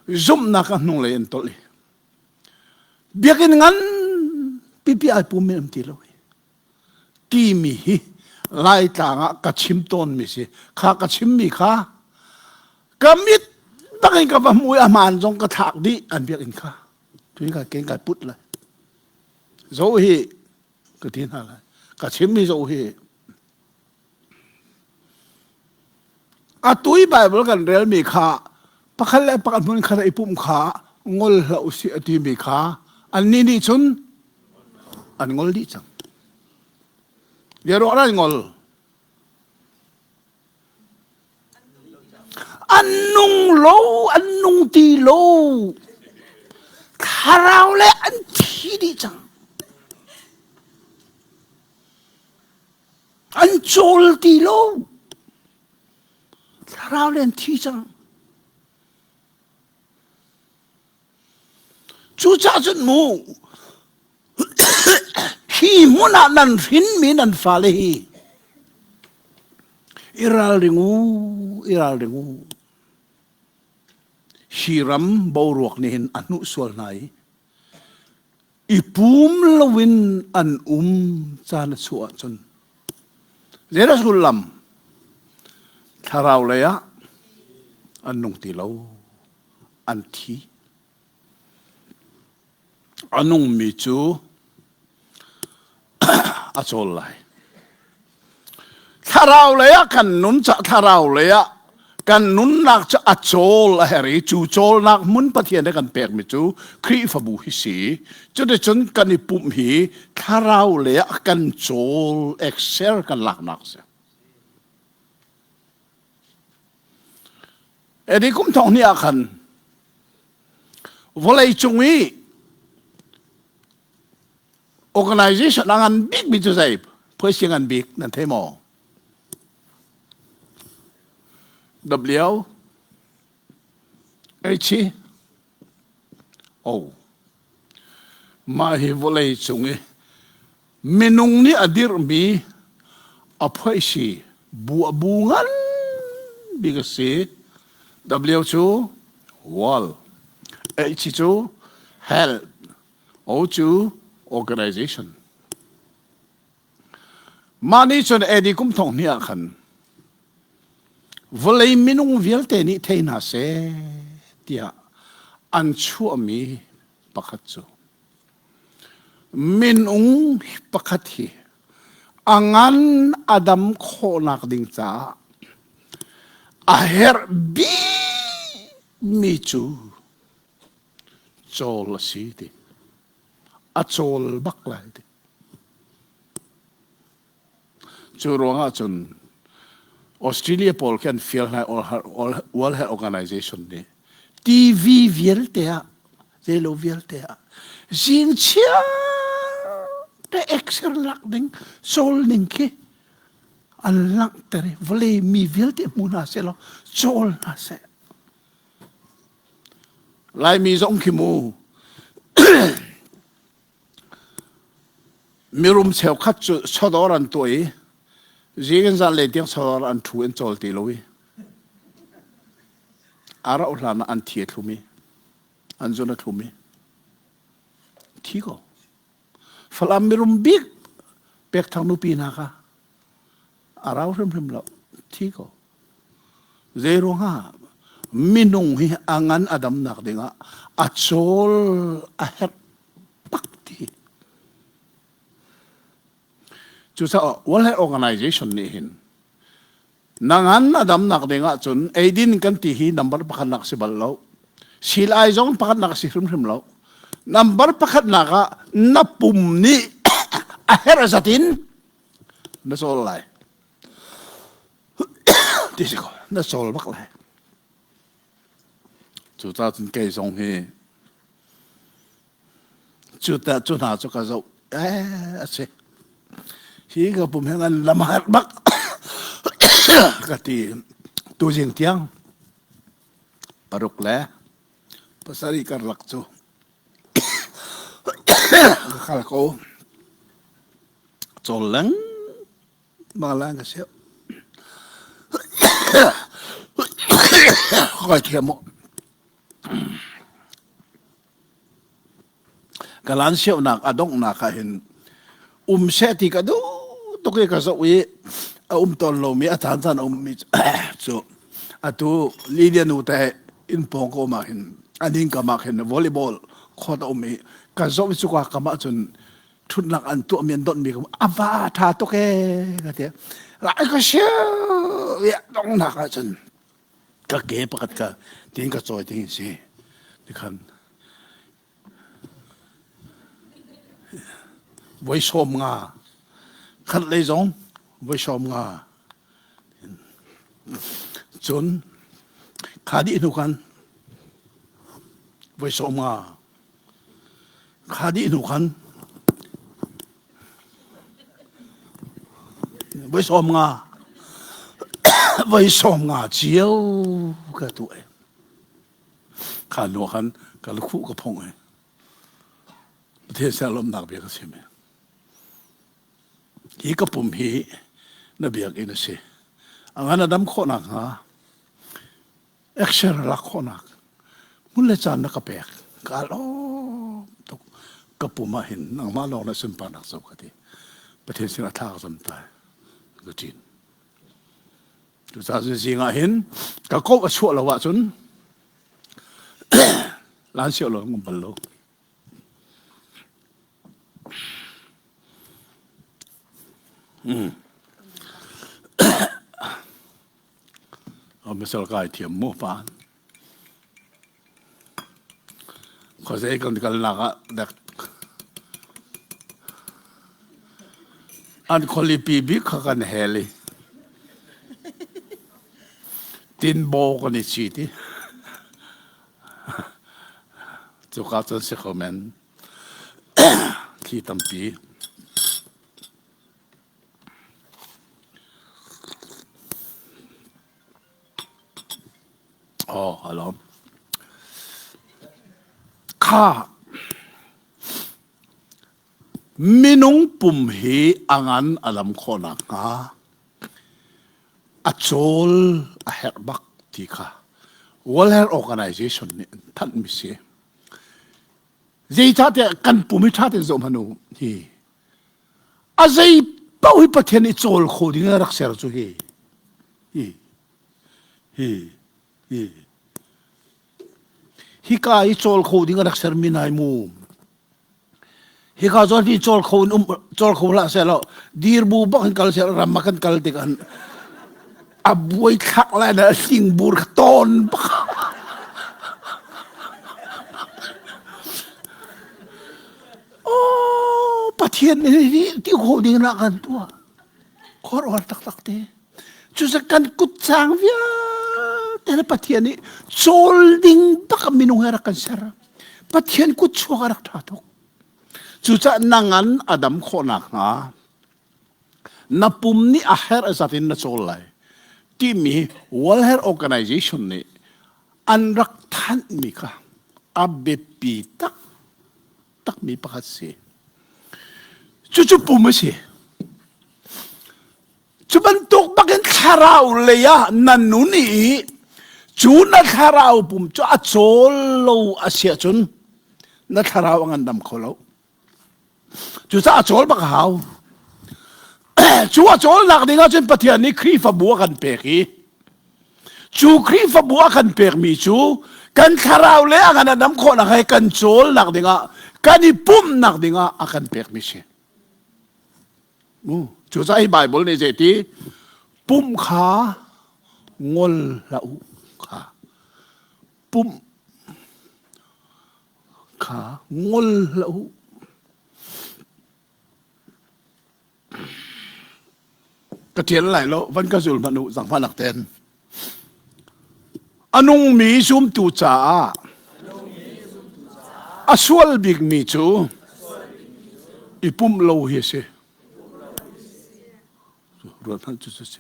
zoom na ka nung le entoli biak in ngan pipi ai pu mem ti lo ti mi hi lai tang ka chim ton mi si kha ka chim mi kha kamit takin ka ba mu aman jong ka thak di an biak in kha tui ka ken ka put la zo hi ka tin ha la ka chim mi zo hi a tui bible kan rel mi kha pakhal le pakal mun kha ipum kha ngol la usi ati mi kha an ni ni chun an ngol di chang Yero ra ngol annung ti lo tharau le an thi di chang an chol ti lo tharau le an thi chang chu cha chun mu hi muna nan rin mi nan fa le hi iral ringu hiram boruak ni hin anu sual nai ipum lawin an chan chua chun zera sulam tharau le ya anung ti lo an thi anung mi chu a chol lai tharau le ya kan nun cha tharau le ya kan nun nak cha a chol a heri chu chol nak mun pathian de kan pek mi chu khri fa bu hi si chu de chun kan ni pum hi tharau le ya kan chol excel kan lak nak se edi kum thong ni a khan volei chungi organization angan big mi chu sai phoi singan big nan themo W H O ma hi volei chungi minung ni adir mi a phoi si bu ngan bigasi W chu wall H chu health O chu organization mani chon edi kum thong ni akhan volei minung vialte ni theina se tia an chu mi pakhat chu minung pakhat hi angan adam khonak ding cha a her bi mi chu chol si ti a chol bak lai ti chu ronga chun Australia Paul can feel like all World Health Organization ni TV vieltea zelo vieltea jing chia te exer lak ding sol ning ki an lak tere vle mi velte muna se lo sol na se lai mi zong ki mu mirum cheu khat chu chodor an toi jigen zan le tiang chodor an thu en chol ti loi ara ulana an thie thumi an zona thumi thigo falam mirum big pek thang nu pi na ka arau rem lo thigo zero ha minung hi angan adam nak dinga achol a het pakti chu sa wal organization ni hin nangan adam nak dinga chun aidin kan ti hi number pakhat nak si ballo silai jong pakhat nak si hrim lo number pakhat naka napum ni ahera zatin na sol lai tisiko na sol bak lai chu ta chun kai song he chu ta chu na chu ka zo ase hi ga pum hengan lamar bak ka ti tu jing tiang paruk le pasari kar lak chu khal ko chol lang malang ka siya ko thiamo kalan siya nak adong na ka hin seti ka do to ke ka so wi ton lo mi atan tan mi so atu lidia nu ta in pong ko ma hin aning ka ma hin volleyball khot mi ka zo mi su ka ma chun thun lak an tu mian don mi ko ava tha to ke ka te lai ka sia ya dong na ka chun ka ke pakat ka tin ka choi tin si ni khan voi som nga khat le zong voi som nga chun khadi nu kan voi som nga khadi nu kan với xóm nga với xóm nga chiếu cái tuổi khăn nó khăn cái khu cái phong ấy thế sao làm đặc biệt cái gì mà hi cái bùm hi nó biệt cái nó gì anh anh đâm khó nặng ha extra là khó nặng muốn lấy chăn nó cái bẹt cái lo cái bùm mà hình anh mà lo nó xin pan đặc sâu cái gìประเทศสิงคโปร์สนใจก็จริงดูซาสิงห์เห็นก็ก็ชั่วละวะจนล้านเสียวหลงบรรลุเอาไม่สลายเทียมมั่วปานขอเสียกันกันหลักดักอันคนลีปีบิกกันเฮลีตินโบกันนี่ชีที่จุกาจนเสกเหม็นขี้ตั้มปีอ๋อฮัลโหลข้ามินุงปุ่มฮีอังันอลัมโคนักฮะอัจฉริยะเฮร์บักที่ค่ะ World Organization นี่ท่านมิเสียใจชาติกันปุ่มชาติจอมหนูที่อาศัยเป้าให้ประเทศนี้โจลโคดิ้งรักษาจุฮิกายโจลโคดิ้งรักษามินายมูฮิกาจอที่โจลโคนโจลโคละเสร็จแล้วดีร์บูบักกันเสร็จรำมากันติกันอับวยขักแล้วนะสิงบูร์ต้นโอ้ประเทศนี้ที่โคดิ้งรักกันตัวขอรอตักเตะจุดกันกุดจางเวียแต่ละประเทศนี้โจลดิ้งบักมินุงรักกันเสร็จประเทศกุดชัวรักท่าทุก chu cha nangan adam khonak nga na pum ni a her azatin na chol lai ti mi World Health Organization ni an rak than mi ka abbe pi tak mi pakhat si chu pum si chu ban tok bakin tharau le ya nanuni chu na tharau pum chu a chol lo a sia chun na tharau ang andam kholo chu cha a chol bak hau chu a chol nak dinga chen pathian ni khri fa bua kan pe ki chu khri fa bua kan pe mi chu kan tharau le ang andam kho na hai kan chol nak dinga kan ni pum nak dinga akan pe mi si chu cha ai bible ni je ti pum kha ngol lau kha pum kha ngol lauกระเทียนไหลแล้ววันกระสุนมนุสังพานักเต้นอนุมีซุมตูจ่าอสวลบิกมีจูอีปุ่มโลเฮเซรวดพันจุดเซ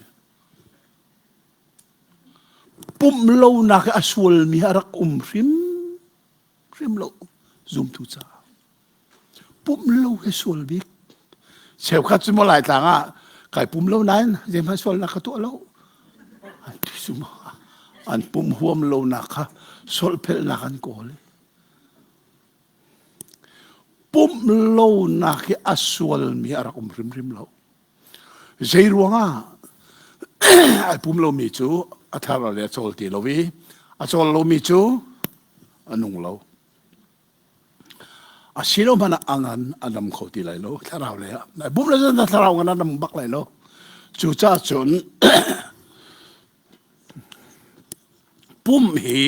ปุ่มโลนักอสวลมีอารักริมโลซุมตูจ่าปุ่มโลเฮสวลบิกเชฟขัดสมอลายต่างอ่ะไก่ปุ่มโลนั้นเจมาสวลนักตัวโลอันที่สุมาอันปุ่มหัวมโลนักสวลเพลนักอันโกเลยปุ่มโลนักอสวลมีอารักริมโลเจรวงอ่ะไอ้ปุ่มโลมีจูอัฐารเลยสวลตีโลวีอัสวลโลมีจูอันนุ่งโลอาศิโลมันอังันอันดำเขาตีไรโลทาราวเลยอ่ะบุ้มเลยจะทาราวกันอันดำบักไรโลจู่จ้าจนปุ่มหี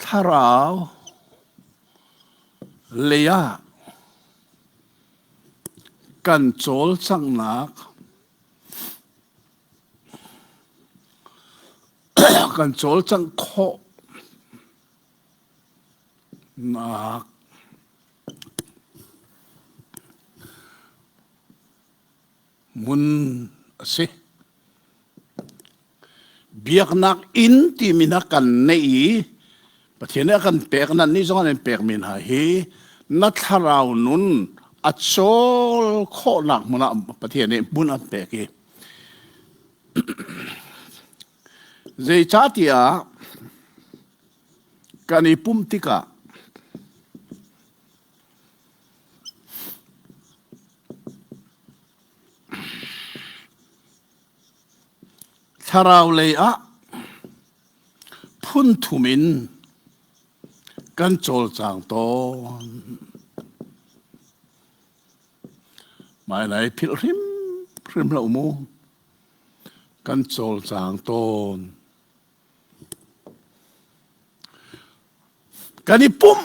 ทาราวเลยอ่ะกันโจลสังนักกันโจลสังโคนักมุนสิเบียกนักอินที่มีนักกันในประเทศนี้กันเปกนั้นนี่ส่วนนี้เปกมินหาฮีนักทาราวนุนอัจฉริโคนักมันประเทศนี้บุญอันเปกีเจชาติยากันอีปุ่มติกาทาราวเลยอะพุ่นทุมินกันโจลจางโตหมายไหนพิลริมละอุโมกันโจลจางโตกันนี่ปุ่ม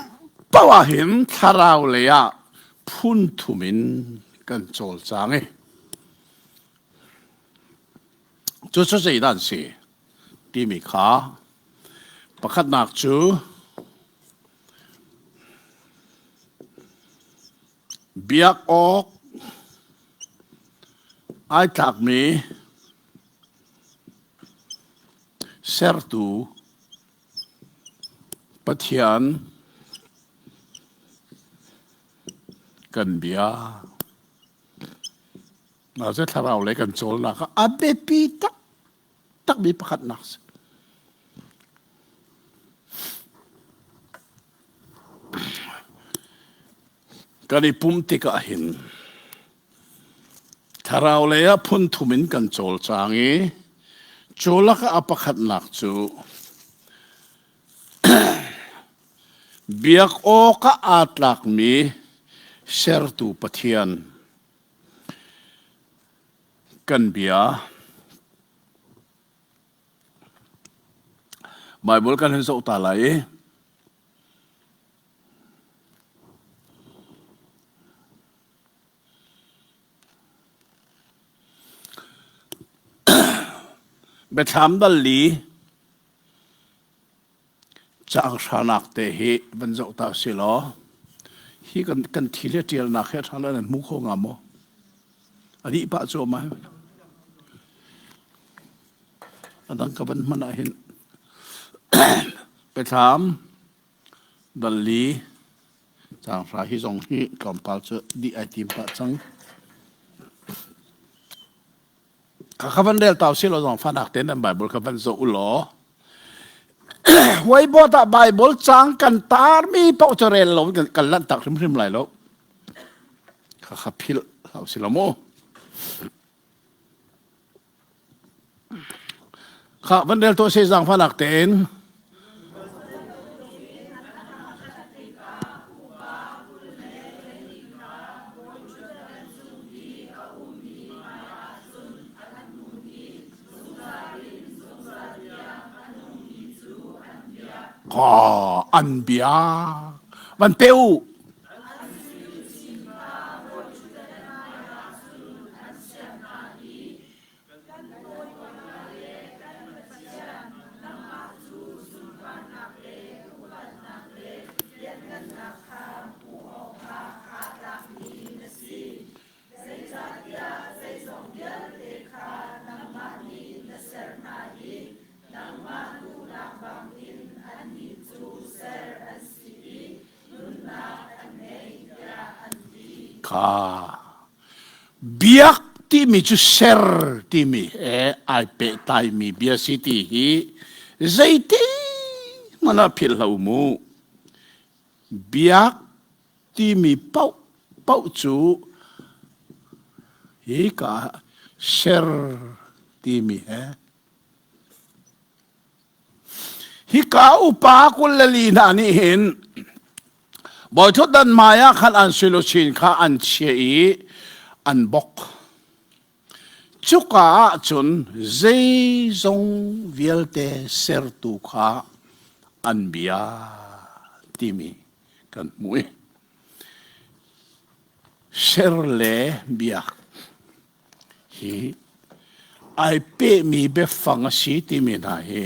ป่าวเห็นทาราวเลยอะพุ่นทุมินกันโจลจางจุดสุดท้ายนั่นสิที่มีขาประคัดนักจูเบียกออกไอ้ทักมีเซอร์ตูปะเทียนกันเบียเราจะทำเอาอะไรกันโจลนะครับอาเบปีตักมีประคัดนักกันอีปุ่มติกาหินถ้าเราเลยพุ่นทุมินกันโจลจางงี้โจลก็อาประคัดนักจูเบียกโอก็อาตลักมีเซอร์ตูปะเทียนกันเบียไบเบิลกันเห็นสุตาไลเบทามดัลลีจ จากสานักเตหิบรรจงตาสิลอฮีกันทีเลียเจียนักแค่ทางนั้นมุขงามโมอันนี้ปะโจมาอันนั้นก็เป็นมันเห็นไปถามดัลลีจางสาฮิจงฮีกำปัลเจดีไอทีมปะจังข้าพเจ้าเต่าสิเราจงฟังนักเต้นในไบเบิลข้าพเจ้าอุลอไว้บอตาไบเบิลจังกันตาร์มีปอกเจริญเรากันลั่นตักริมไหลแล้วข้าพิลเอาสิละโมข้าพเจ้าตัวเสียจังฟังนักเต้นก็อันเบียมันเปียวข้าเบียกที่มีจุดเซอร์ที่มีไอเปตายมีเบียสิที่ฮีใจที่มันพิลลามูเบียกที่มีเป้าจูฮีก้าเซอร์ที่มีฮิก้าอุปาคุลลีนานี่เห็นบ่อยทุดดันมายาขันอันสุลชินข้าอันเชียอันบกจุกาจุนเจจงเวลเตเซอร์ตุข้าอันเบียที่มีกันมวยเซอร์เลเบียฮีไอเปมีเบฟังสีที่มีนะฮี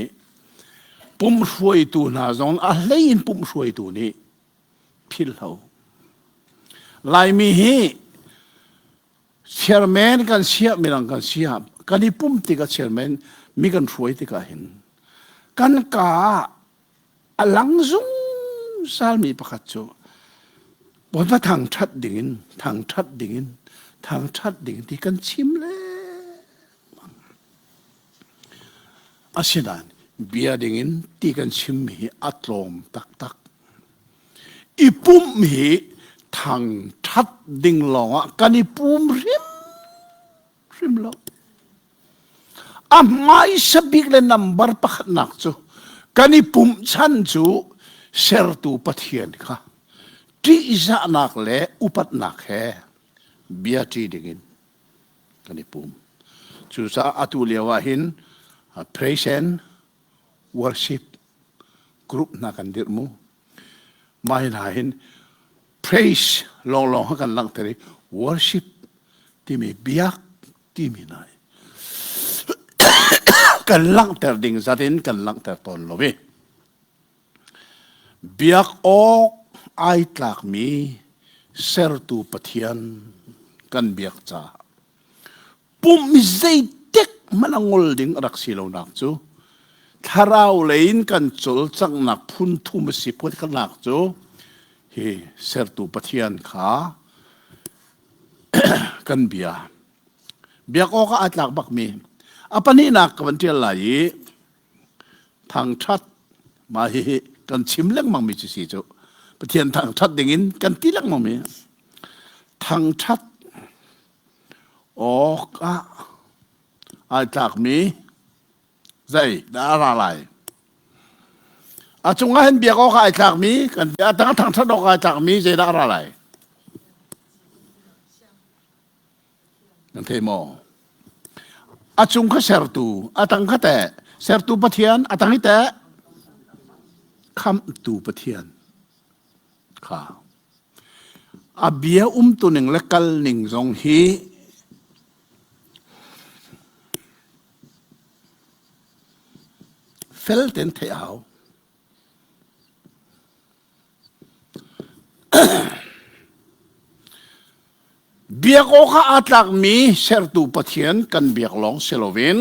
ปุ่มช่วยตัวน่าจงอะไรอินปุ่มช่วยตัวนี้พิลเขาลายมีฮีเชอร์แมนกันเสียมีรังกันเสียกันนี่ปุ่มติกับเชอร์แมนมีกันช่วยติกับเห็นกันกาหลังซุงซาลมีประคัตโจบนว่าทางชัดดิ่งทางชัดดิ่งทางชัดดิ่งที่กันชิมเลยอาศินันเบียดิ่งที่กันชิมมีอัตลมตักอีปุ่มมีทางชัดดิ่งหลงกันอีปุ่มริมหลงไม่สบิกเลยนัมบาร์ปักนักจูกันอีปุ่มชันจูเซอร์ตูปัทเทียนค่ะที่จะนักเล่อุปัตนักแห่เบียที่ดิ่งกันอีปุ่มจูซาอัตุเลียวาหิน praise and worship group นักกันดิรมูไม่น่าเห็น praise ลองกันลังเตอร์ worship ที่มีเบียกที่มีนายกันลังเตอร์ดิ่งจัดเองกันลังเตอร์ตอนลบีเบียกออกไอตากมีเซอร์ตูปะเทียนกันเบียกจ้าปุ่มมิใจเด็กมันงอลดิ่งรักสิเราหนักจูถ้าเราเล่นกันจุลจังหนักพุ่นทุ่มสิพุทธกันหนักจูเฮเซอร์ตูปะเทียนขากันเบียกออกไอตากบักมีอปนี้นักวันที่ไหลทางชัดมาเฮกันชิมเล็กมังมีจุดสิจูปะเทียนทางชัดดิ่งกันที่เล็กมังมีทางชัดออกไอจากมีใจได้อะไรจงให้เห็นเบียกออกไอจากมีกันทางชัดออกไอจากมีใจได้อะไรนั่นเทโมจงข้าเสร์ตูตั้งข้าแต่เสร์ตูปะเทียนตั้งให้แต่คำตูปะเทียนค่ะเบียตัวหนึ่งและกัลหนึ่งทรงฮีเฟลเต็นเทเอา ยกโอคาอัตลักมีเซอร์ตูปะเทียนกันเบียกหลงเซโลเวน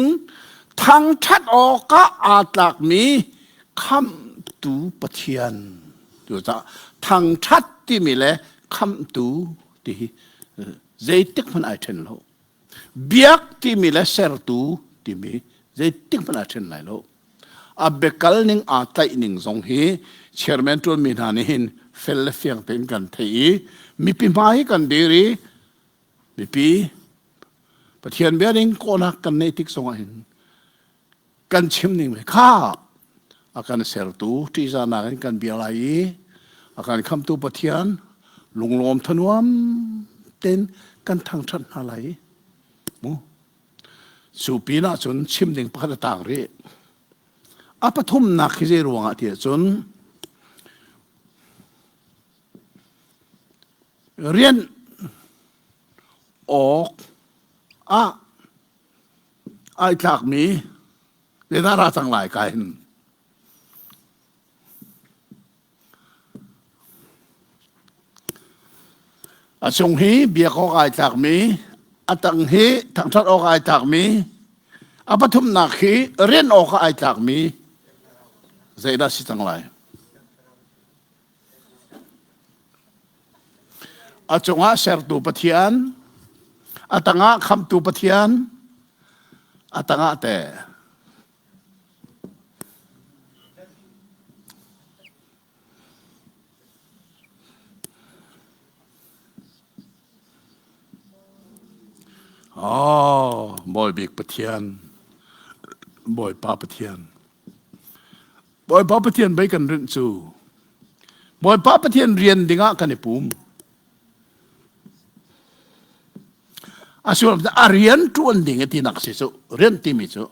ทั้งชัดโอคาอัตลักมีคำตูปะเทียนดูจ้ะทั้งชัดที่มีเลยคำตูที่ใจติกมันไอเทนโลเบียกที่มีเลยเซอร์ตูที่มีใจติกมันไอเทนไหนโลอับเบกัลนิงอาตัยนิงสงฮีเชอร์แมนตัวมีนานินเฟลเฟียงเป็นกันเทีมีปีมาให้กันดีรีมีปีปะเทียนเบียริงโกนักกันในทิกสงหินกันชิมนิงไม่ข้าอาการเสรตูที่จะนักกันเบียร์ไรอาการคำตูปะเทียนลุงลมทนวมเต้นกันทางชันอะไรมูสูปีน่าจนชิมนิงพัฒต่างรีอาปทุมนักที่จะรวงอาทิตย์จนเรียนออกไอ้จากมีในนาราทั้งหลายกันชงฮีเบียกออกไอ้จากมีตังฮีทั้งชัดออกไอ้จากมีปทุมนักฮีเรียนออกไอ้จากมีใจได้สิทั้งหลายจงอาเสรตูปะเทียนตังอาคำตูปะเทียนตังอาแต่บอยบิกปะเทียนบอยป้าปะเทียนบอยป้าปะเทียนไปกันเรื่องจูบอยป้าปะเทียนเรียนดิ่งะกันในปุ่มส่วนเรียนทุนดิ่งที่นักสิสุเรียนที่มิสุ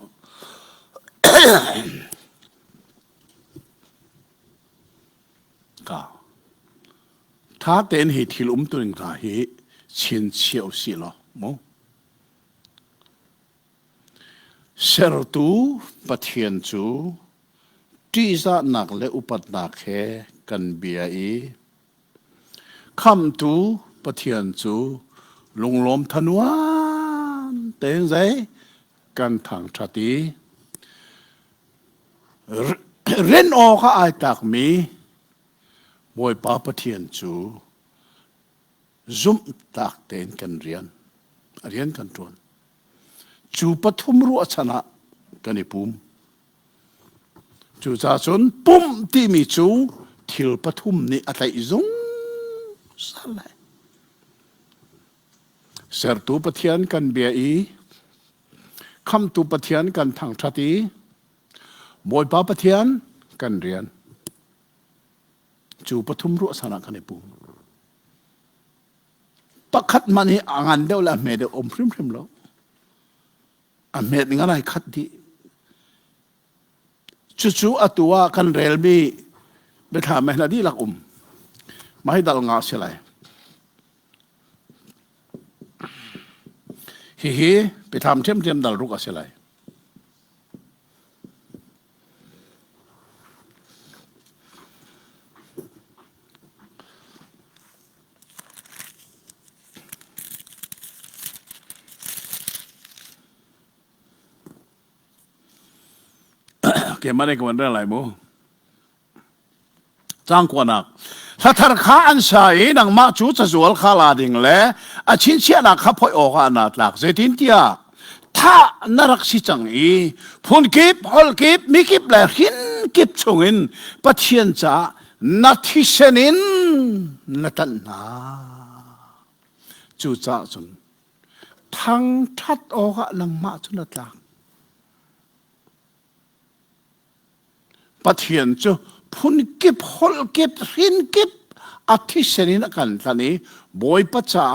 ก็ถ้าเต็นเหตุที่ลุ่มตัวหนึ่งท่าเหตุเชียนเชี่ยวสิละมั้งเสรตูปะเทียนจูที่จะนักและอุปนักแค่กันเบียอีคำตูปะเทียนจูลุงลมทนวนเต็งใจกันทางชาติเรียนออกไอ้ตักมีบอยป้าปะเทียนจูซุ่มตักเต็นกันเรียนกันทวนจูปฐุมรัวชนะกันในปุ่มจูจ่าชนปุ่มที่มีจูทิลปฐุมนี่อะไรจงสันเลยเสรตูปะเทียนกันเบียอีคำตูปะเทียนกันทางชาติบอยป้าปะเทียนกันเรียนจูปฐุมรัวชนะกันในปุ่มปักขัดมันให้อ่านเดียวละเมเดอมพริมแล้วเมดงั้นไอ้ขัดดีจู่ๆตัวกันเรลบีไปถามแม่นาดีหลักมาให้ดัลงาเสียเลยฮิไปทำเทียมดัลรุกเสียเลยเกี่ยมาได้กันเรื่องอะไรมูจ้างกว่านักถ้าทารข้าอันใส่นังมาจูจะสวลข้าลาดิ่งเลยชินเชียนักขับพอยออกอนาตลักเจตินเตียถ้านรักสิจังอีพุนกิบฮอลกิบมีกิบเลยหินกิบชงอินปัจเจียนจ้านัททิเชนินนัตันนาจูจ้าจุนทั้งทัดออกนังมาจุนัตลักปัจเจียนจูพุนกิบฮอลกิบหินกิบอาทิเชนินกันตอนนี้บอยปัจจา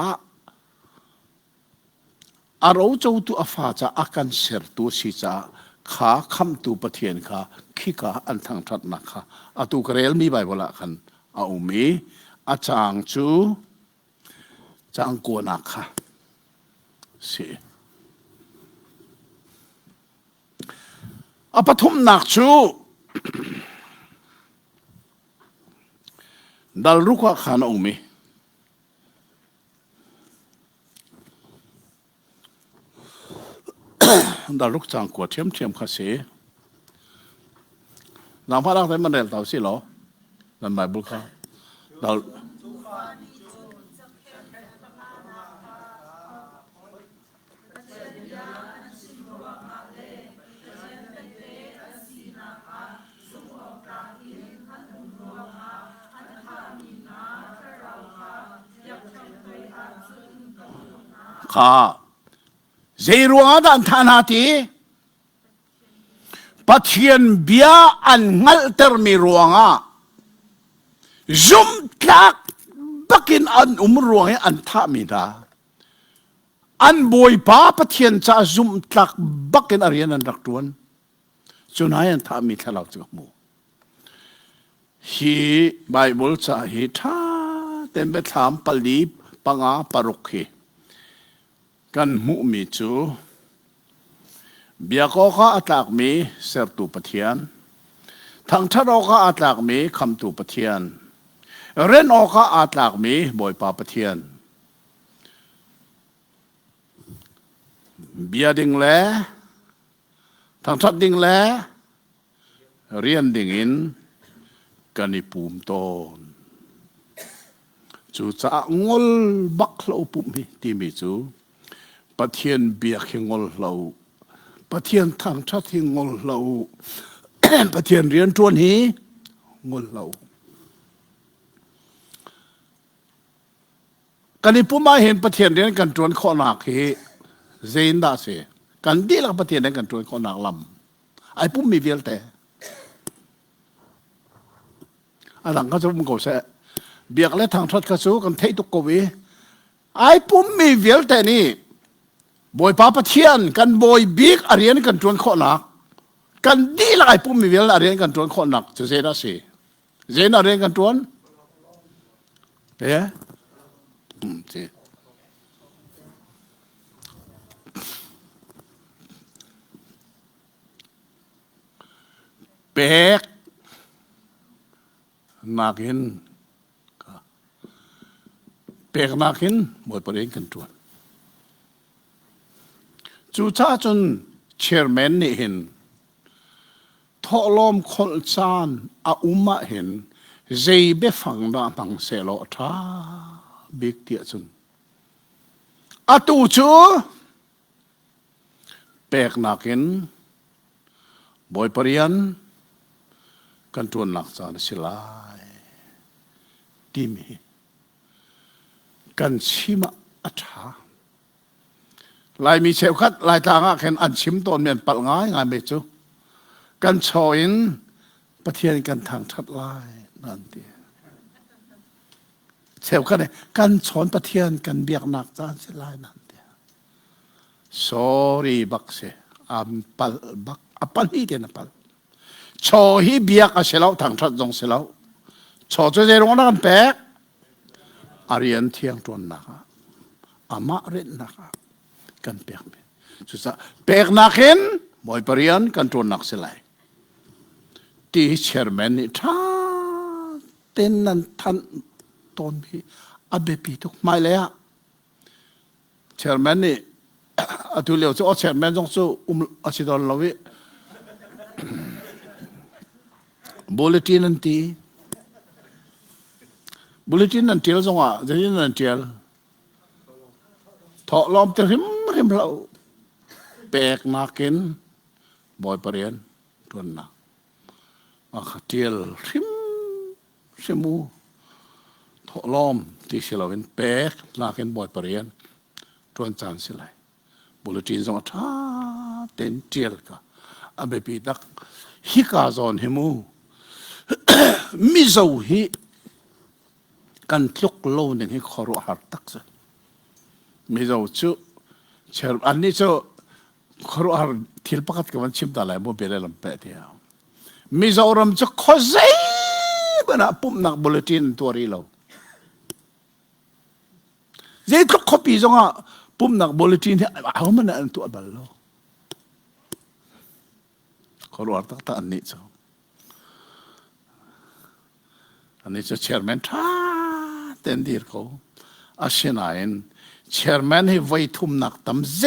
อารมณ์เจ้าตัวฟ้าจะอาการเสียตัวสิจ้าขาคำตัวปะเทียนขาขี้ขาอันทางทัดนักขาตัวกระเรลมีใบบละกันมีจางจูจางกัวนักขาสิปฐุมนักจูดัลรุกขานมี ดารุกจางกวดเทียมเทียมข้าเสนางพระรักแต่มันเรียนเต่าสิหรอนั่นหมายบุคคลดาวข้าเจรัวดันทานาทีปัทเทียนเบียอันงัลเตอร์มีรวงอ่ะจุ่มทักบักินอันรวงให้อันท่ามีดาอันบอยป้าปัทเทียนจะจุ่มทักบักินอะไรนันรักตวนจุนายอันท่ามีทะเลาะจักมูฮีไบเบิลจะฮีท่าเต็มไปถามปลีปังอาปรุกฮีกันมุมีจูเบียก็ข้าอัตากมีเสรตูปะเทียนทางทะเลข้าอัตากมีคำตูปะเทียนเรนอข้าอัตากมีบอยปาปะเทียนเบียดิ่งแลทางทัดดิ่งแลเรียนดิ่งอินกันนิปูมโตนจูจะงอลบักเราปุ่มที่มีจูปะเทียนเบียกงอลเราปะเทียนทางทัดที่งอลเราปะเทียนเรียนทวนฮีงอลเรากันนี้ผู้มาเห็นปะเทียนเรียนกันทวนข้อหนักฮีเจนดาเสกันดีละปะเทียนเรียนกันทวนข้อหนักลำไอ้ผู้มีเวลแต่อันหลังเขาจะมุ่งก่อเสเบียกและทางทัดกระสูกันเทตุกวีไอ้ผู้มีเวลแต่นี่บอยป้าปะเทียนกันบอยบิ๊กอารียนกันจวนข้อหนักกันดีละไอ้ปุ่มมีเวลอารียนกันจวนข้อหนักจะเสียได้สิเจนอารียนกันจวนเอ๊ะสิเป๊กนักหินเป๊กนักหินบอยปะเรียนกันจวนจูจ้าจนเชอร์แมนนี่เห็นทอลมคนจานอาอุมาเห็นเจเบฟังดาตังเซโลท่าบิ๊กเตียจนอาตูจูเปกนักเห็นบอยปริยันกันทวนนักจานสิลายที่มีกันชิมะอัฐาลายมีเชลคัดลายทางอ่ะเห็นอันชิมต้นเมียนปัดง่ายง่ายไม่จูกันชอยนปะเทียนกันทางทัดลายนั่นเดียเชลคัดเนี่ยกันสอนปะเทียนกันเบียกหนักจานเสลายนั่นเดีย sorry บักเสอัมปัลบักอัปปัลฮีเดียนปัลชอฮีเบียกอาเสลาทางทัดจงเสลาชอจะเจรงนักแปกอารียนเทียงตัวนักอามาเรนนักกันเปียกสุดท้ายเปียกนักเห็นบอยปริยันกันตัวนักเสลายที่เชอร์แมนนี่ท่าเต้นนั้นทันตอนพี่อาเบปีทุกไม่เลยอะเชอร์แมนนี่อาทุเลียวจะเอาเชอร์แมนจงสู้อาชิดอนลาวิบูเลตินนั่นทีบูเลตินนั่นทีละจงอ่ะจะยินนั่นทีละทอลอมเตริมเราเปกนักเห็นบอยปริยันตัวนักอาเทียลริมเสมูทอลอมที่เชลวินเปกนักเห็นบอยปริยันตัวจานสิไลบุลตินสงท่าเต็นเทียลกะอาเบปีดักฮิกาซอนเฮมูมิโซฮิกันทุกโลนึงให้ขอรุหัดตักซะมิโซชูเชิญอันนี้ชูขอรุหัดทิลปักกันชิมตาไหลโมเบลล์ลำเปเดียวมิโซรำจะขอใจบันปุ่มนักบุลตินตัวรีเราใจทุกขปีจงอ่ะปุ่มนักบุลตินที่เอามันอันตัวบัลโลขอรุหัดตักตาอันนี้จ้ะอันนี้จะเชิญแมนท่าเต็นดีร์เขาอาเชนายนเชอร์แมนให้ไว้ทุ่มนักตั้มใจ